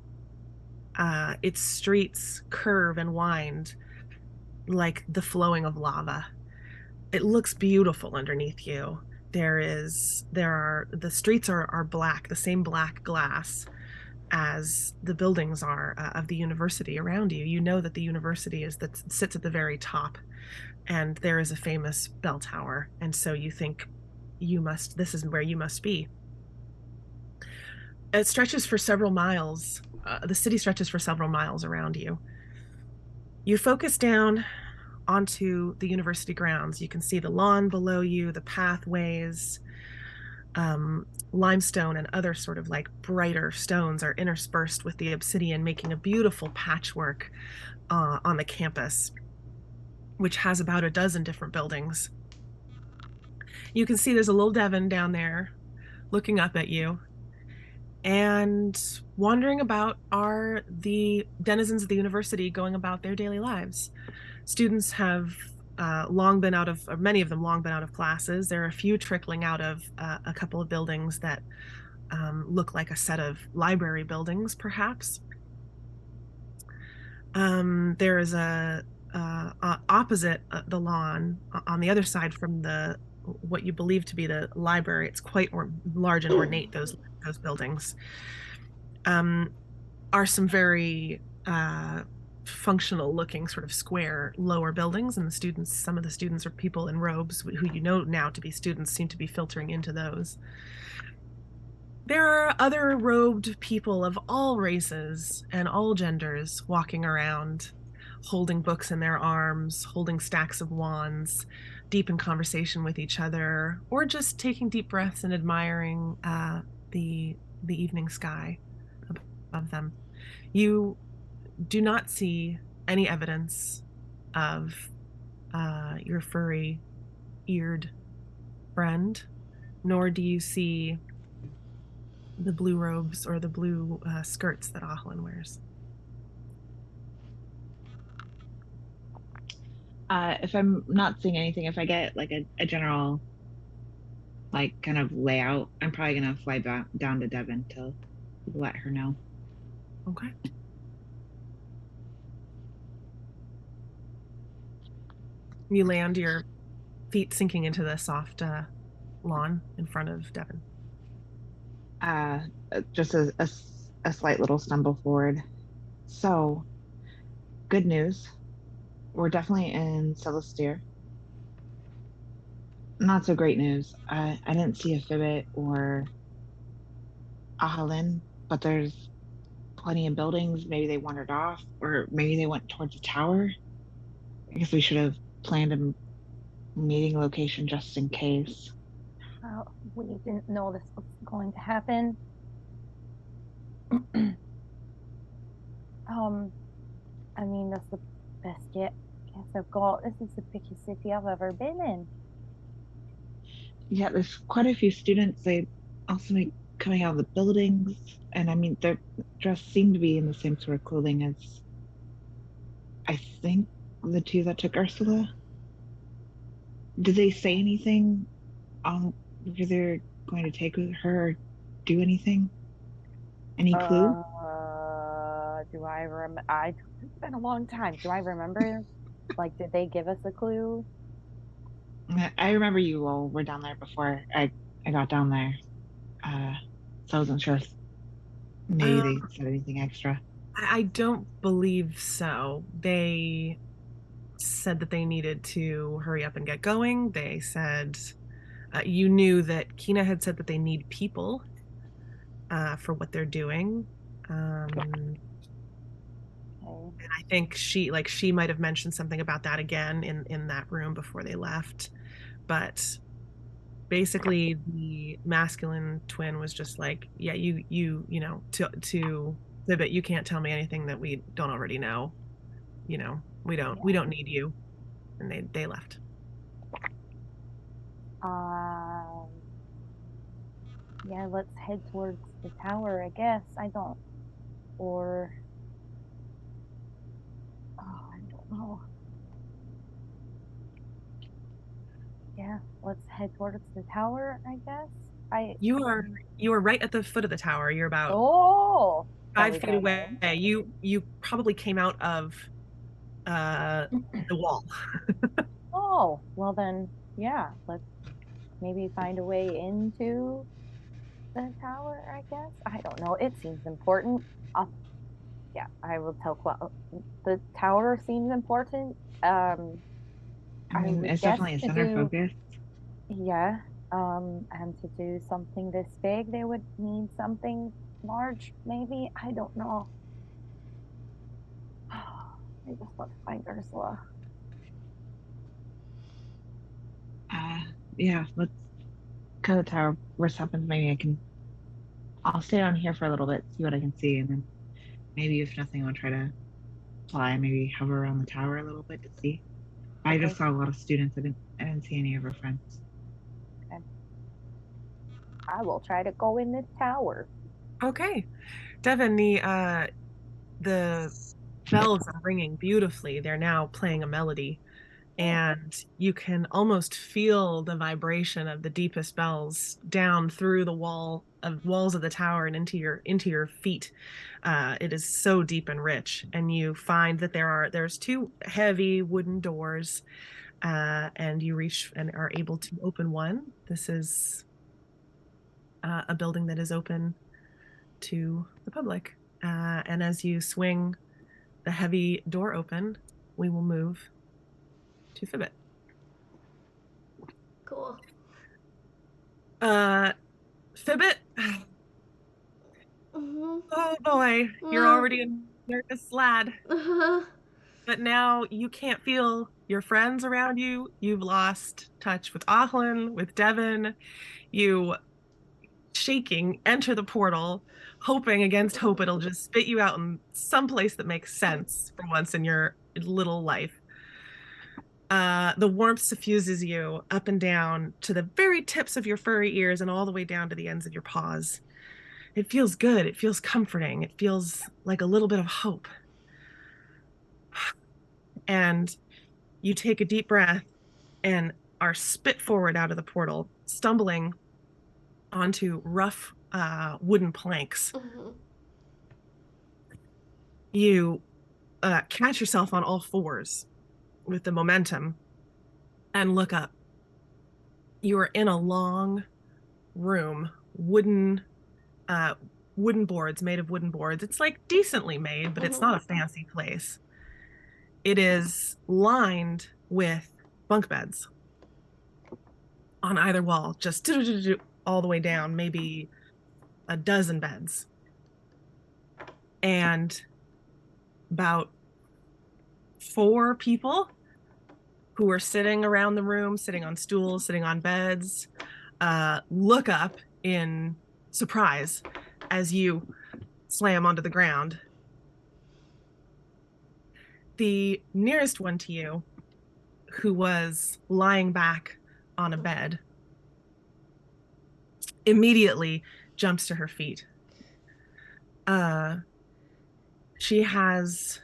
Its streets curve and wind like the flowing of lava. It looks beautiful underneath you. The streets are black, the same black glass as the buildings are of the university around you. You know that the university sits at the very top, and there is a famous bell tower, and so you think this is where you must be. It stretches for several miles. The city stretches for several miles around you. You focus down onto the university grounds. You can see the lawn below you, the pathways, limestone and other sort of like brighter stones are interspersed with the obsidian, making a beautiful patchwork on the campus, which has about a dozen different buildings. You can see there's a little Devon down there looking up at you. And wandering about are the denizens of the university going about their daily lives. Students have many of them long been out of classes. There are a few trickling out of a couple of buildings that look like a set of library buildings, perhaps. There is opposite the lawn, on the other side from what you believe to be the library. It's quite large and ornate, those buildings. Are some very functional looking sort of square lower buildings, and some of the students are people in robes who you know now to be students, seem to be filtering into those. There are other robed people of all races and all genders walking around, holding books in their arms, holding stacks of wands, deep in conversation with each other, or just taking deep breaths and admiring the evening sky above them. You do not see any evidence of your furry eared friend, nor do you see the blue robes or the blue skirts that Ahlin wears. If I'm not seeing anything, if I get like a general like kind of layout, I'm probably gonna fly back down to Devon to let her know. Okay. You land your feet sinking into the soft lawn in front of Devin. Just a slight little stumble forward. So, good news. We're definitely in Celestia. Not so great news. I didn't see a Fibbit or Ahalin, but there's plenty of buildings. Maybe they wandered off, or maybe they went towards the tower. I guess we should have planned a meeting location just in case. We didn't know this was going to happen. I mean, that's the best guess I've got. This is the biggest city I've ever been in. Yeah, there's quite a few students. They also make coming out of the buildings, and I mean, they're dressed seem to be in the same sort of clothing as I think the two that took Ursula. Did they say anything on whether they're going to take her or do anything? Any clue? Do I remember? It's been a long time. Do I remember? Like, did they give us a clue? I remember you all were down there before I got down there. So I wasn't sure if maybe they said anything extra. I don't believe so. They said that they needed to hurry up and get going. They said you knew that Kina had said that they need people for what they're doing. And I think she might have mentioned something about that again in that room before they left. But basically the masculine twin was just like, yeah, you know, to Libet, you can't tell me anything that we don't already know. You know, we don't need you. And they left. Yeah, let's head towards the tower, I guess. I don't know. Yeah, let's head towards the tower, I guess. You are right at the foot of the tower. You're about 5 feet away. You probably came out of the wall. Oh, well then, yeah, let's maybe find a way into the tower, I guess. I don't know. It seems important. Yeah, I will tell Quell. The tower seems important. I mean, it's definitely a center focus. Yeah. And to do something this big, they would need something large, maybe. I don't know. I just want to find Ursula. Yeah, let's go to the tower. Worst happens, maybe I'll stay down here for a little bit, see what I can see, and then maybe if nothing, I'll try to fly, maybe hover around the tower a little bit to see. I just saw a lot of students. I didn't see any of her friends. Okay. I will try to go in the tower. Okay. Devin, the bells are ringing beautifully. They're now playing a melody. And you can almost feel the vibration of the deepest bells down through the walls of the tower and into your feet. It is so deep and rich, and you find that there's two heavy wooden doors, and you reach and are able to open one. This is a building that is open to the public, and as you swing the heavy door open, we will move to Fibbit. Cool. Fibbit. Mm-hmm. Oh boy, you're already a nervous lad. Uh-huh. But now you can't feel your friends around you. You've lost touch with Ahlin, with Devin. You, shaking, enter the portal, hoping against hope it'll just spit you out in some place that makes sense for once in your little life. The warmth suffuses you up and down to the very tips of your furry ears and all the way down to the ends of your paws. It feels good. It feels comforting. It feels like a little bit of hope. And you take a deep breath and are spit forward out of the portal, stumbling onto rough wooden planks. Mm-hmm. You catch yourself on all fours with the momentum and look up You are in a long room, wooden boards, made of wooden boards. It's like decently made, but it's not a fancy place. It is lined with bunk beds on either wall, just all the way down, maybe a dozen beds. And about 4 people who are sitting around the room, sitting on stools, sitting on beds, look up in surprise as you slam onto the ground. The nearest one to you, who was lying back on a bed, immediately jumps to her feet. She has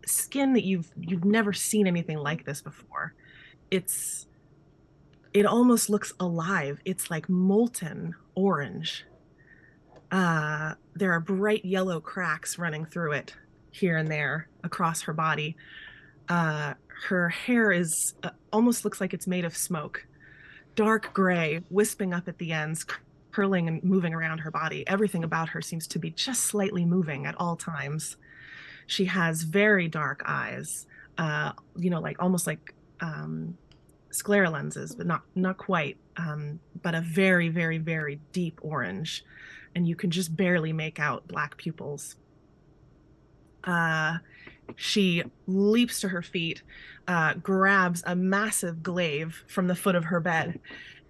skin that you've never seen anything like this before. It almost looks alive. It's like molten orange. There are bright yellow cracks running through it here and there across her body. Her hair is almost looks like it's made of smoke. Dark gray, wisping up at the ends, curling and moving around her body. Everything about her seems to be just slightly moving at all times. She has very dark eyes, like almost like sclera lenses, but not quite, but a very, very, very deep orange. And you can just barely make out black pupils. She leaps to her feet, grabs a massive glaive from the foot of her bed,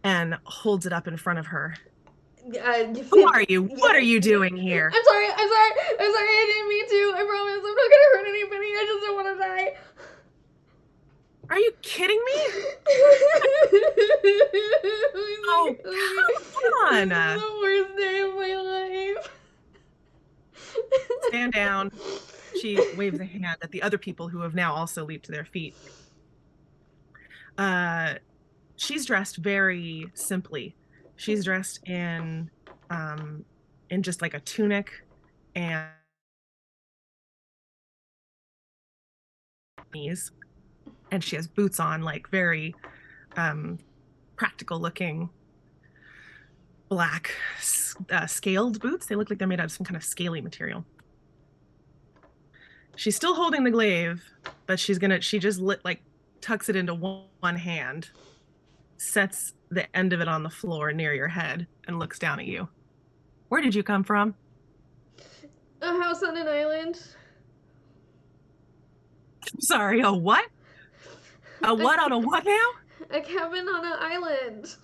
and holds it up in front of her. Who are you? What are you doing here? I'm sorry. I didn't mean to. I promise. I'm not gonna hurt anybody. I just don't want to die. Are you kidding me? Oh, come on. This is the worst day of my life. Stand down. She waves a hand at the other people who have now also leaped to their feet. She's dressed very simply. She's dressed in just like a tunic and she has boots on, like very practical looking black scaled boots. They look like they're made out of some kind of scaly material. She's still holding the glaive, but she just tucks it into one hand, sets the end of it on the floor near your head, and looks down at you. Where did you come from? A house on an island. Sorry, a what? A what on a what now? A cabin on an island.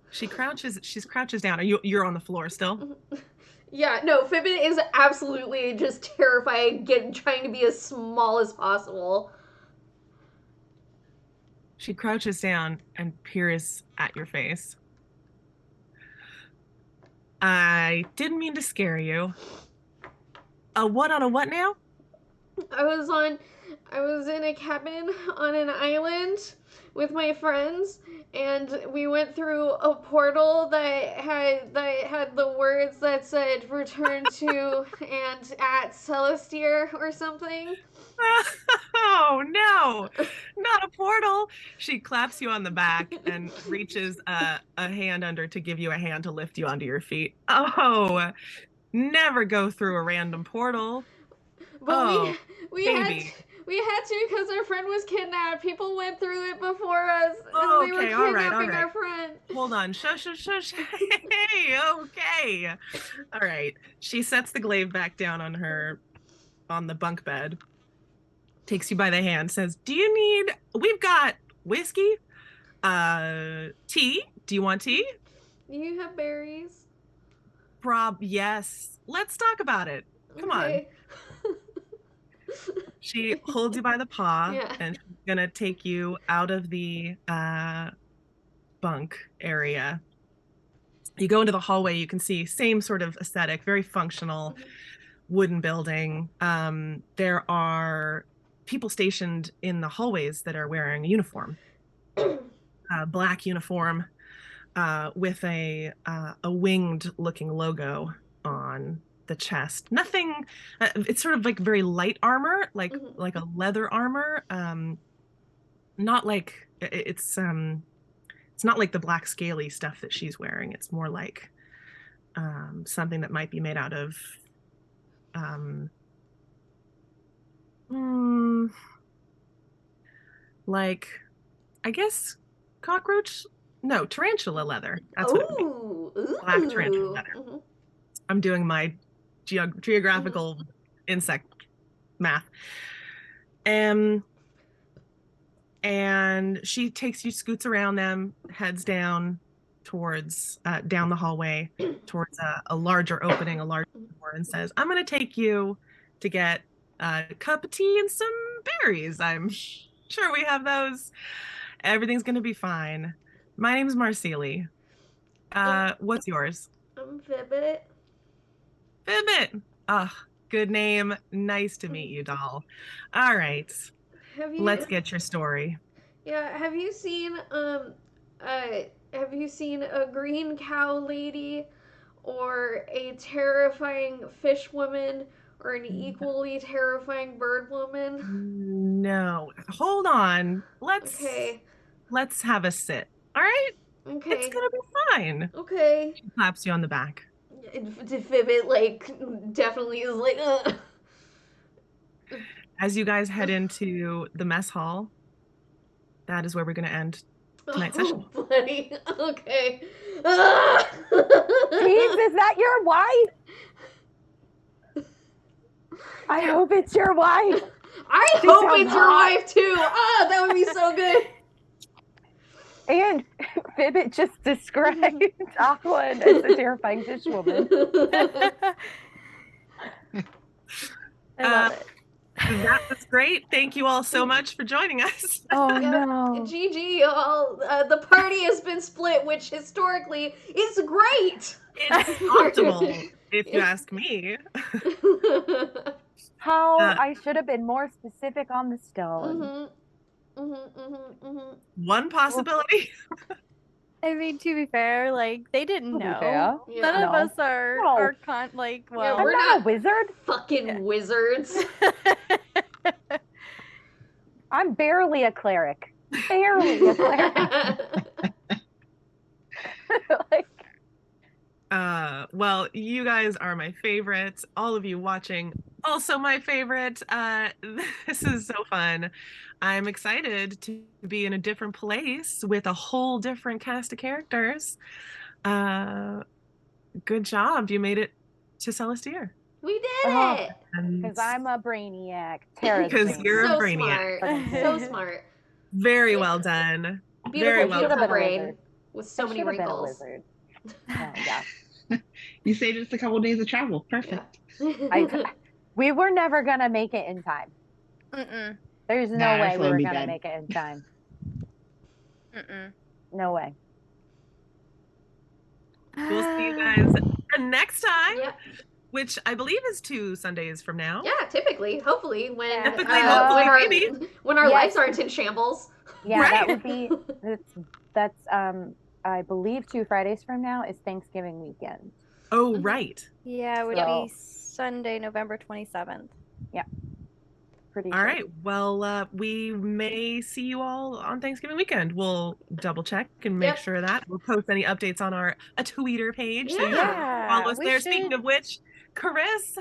She crouches down. You're on the floor still? Yeah, no, Fibbin is absolutely just terrified, trying to be as small as possible. She crouches down and peers at your face. I didn't mean to scare you. A what on a what now? I was in a cabin on an island with my friends, and we went through a portal that had the words that said "return to" and "at Celestier" or something. Oh no, not a portal. She claps you on the back and reaches a hand under to give you a hand to lift you onto your feet. Oh, never go through a random portal. But we baby. had to because our friend was kidnapped. People went through it before us, Oh, and they were okay, all kidnapping right. our friend. Hold on. Shush. Hey, okay. All right. She sets the glaive back down on the bunk bed, takes you by the hand, says, we've got whiskey, tea. Do you want tea? Do you have berries? Yes. Let's talk about it. Come on. She holds you by the paw, and she's gonna take you out of the bunk area. You go into the hallway, you can see same sort of aesthetic, very functional wooden building. There are people stationed in the hallways that are wearing a uniform, black uniform with a winged looking logo on the chest. Nothing, it's sort of like very light armor, like a leather armor, not like it's not like the black scaly stuff that she's wearing. It's more like something that might be made out of like, I guess tarantula leather. That's what it would be. Ooh. Black tarantula leather. Mm-hmm. I'm doing my geographical insect math. And she scoots around them, heads down towards down the hallway towards a larger opening, a larger door, and says, "I'm going to take you to get a cup of tea and some berries. I'm sure we have those. Everything's going to be fine. My name's Marceli. What's yours?" I'm Fibbit. Fibbit. Ah, good name. Nice to meet you, doll. All right. Let's get your story. Yeah, have you seen a green cow lady or a terrifying fish woman or an equally terrifying bird woman? No. Hold on. Okay. Let's have a sit. All right? Okay. It's gonna be fine. Okay. She claps you on the back. Fibbit, like, definitely is like, As you guys head into the mess hall, that is where we're gonna end tonight's session. Bloody. Okay. Jeez, is that your wife? I hope it's your wife. I hope it's your wife too. Oh, that would be so good. And Fibbit just described Aqua as a terrifying fish woman. I love it. That was great. Thank you all so much for joining us. Oh Yeah. no. GG, all. The party has been split, which historically is great. It's optimal, if you ask me. How I should have been more specific on the stone. One possibility. I mean, to be fair, like, they didn't To be know. fair. Yeah. None of us are No. well. Yeah, I'm we're not not a wizard. fucking wizards. I'm barely a cleric. Barely a cleric. Like, Well, you guys are my favorite. All of you watching, also my favorite. This is so fun. I'm excited to be in a different place with a whole different cast of characters. Good job. You made it to Celestier. We did it. because I'm a brainiac. Tara's Because brainiac. you're a So brainiac. smart. So smart. Very well done. Beautiful, Very well beautiful done. brain with so I many should have been a wrinkles. wizard. Oh, yeah. You saved us a couple days of travel. Perfect. We were never gonna make it in time. Mm-mm. There's no Nah, way this we will were be gonna dead. make it in time. Mm-mm. No way. We'll see you guys next time, Yeah. which I believe is 2 Sundays from now. Yeah, typically, hopefully, when Typically, hopefully, maybe. when our Yes. lives aren't in shambles. Yeah, Right. that would be. That's I believe 2 Fridays from now is Thanksgiving weekend. Oh, right. Yeah, it would So- be Sunday, November 27th. Pretty All sure. right. Well, we may see you all on Thanksgiving weekend. We'll double check and make Yep. sure of that. We'll post any updates on our Twitter page. So you Yeah. can follow us we there. Speaking should- of which, Chris.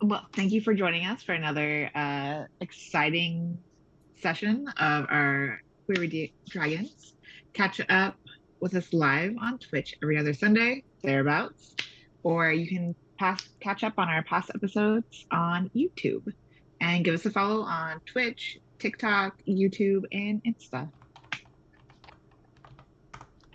Well, thank you for joining us for another exciting session of our Query Dragons. Catch up with us live on Twitch every other Sunday, thereabouts, or you can catch up on our past episodes on YouTube, and give us a follow on Twitch, TikTok, YouTube, and Insta.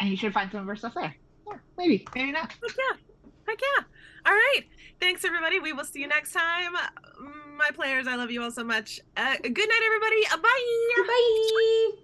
And you should find some of our stuff there. Yeah, maybe not. Heck yeah. All right. Thanks, everybody. We will see you next time. My players, I love you all so much. Good night, everybody. Bye. Bye.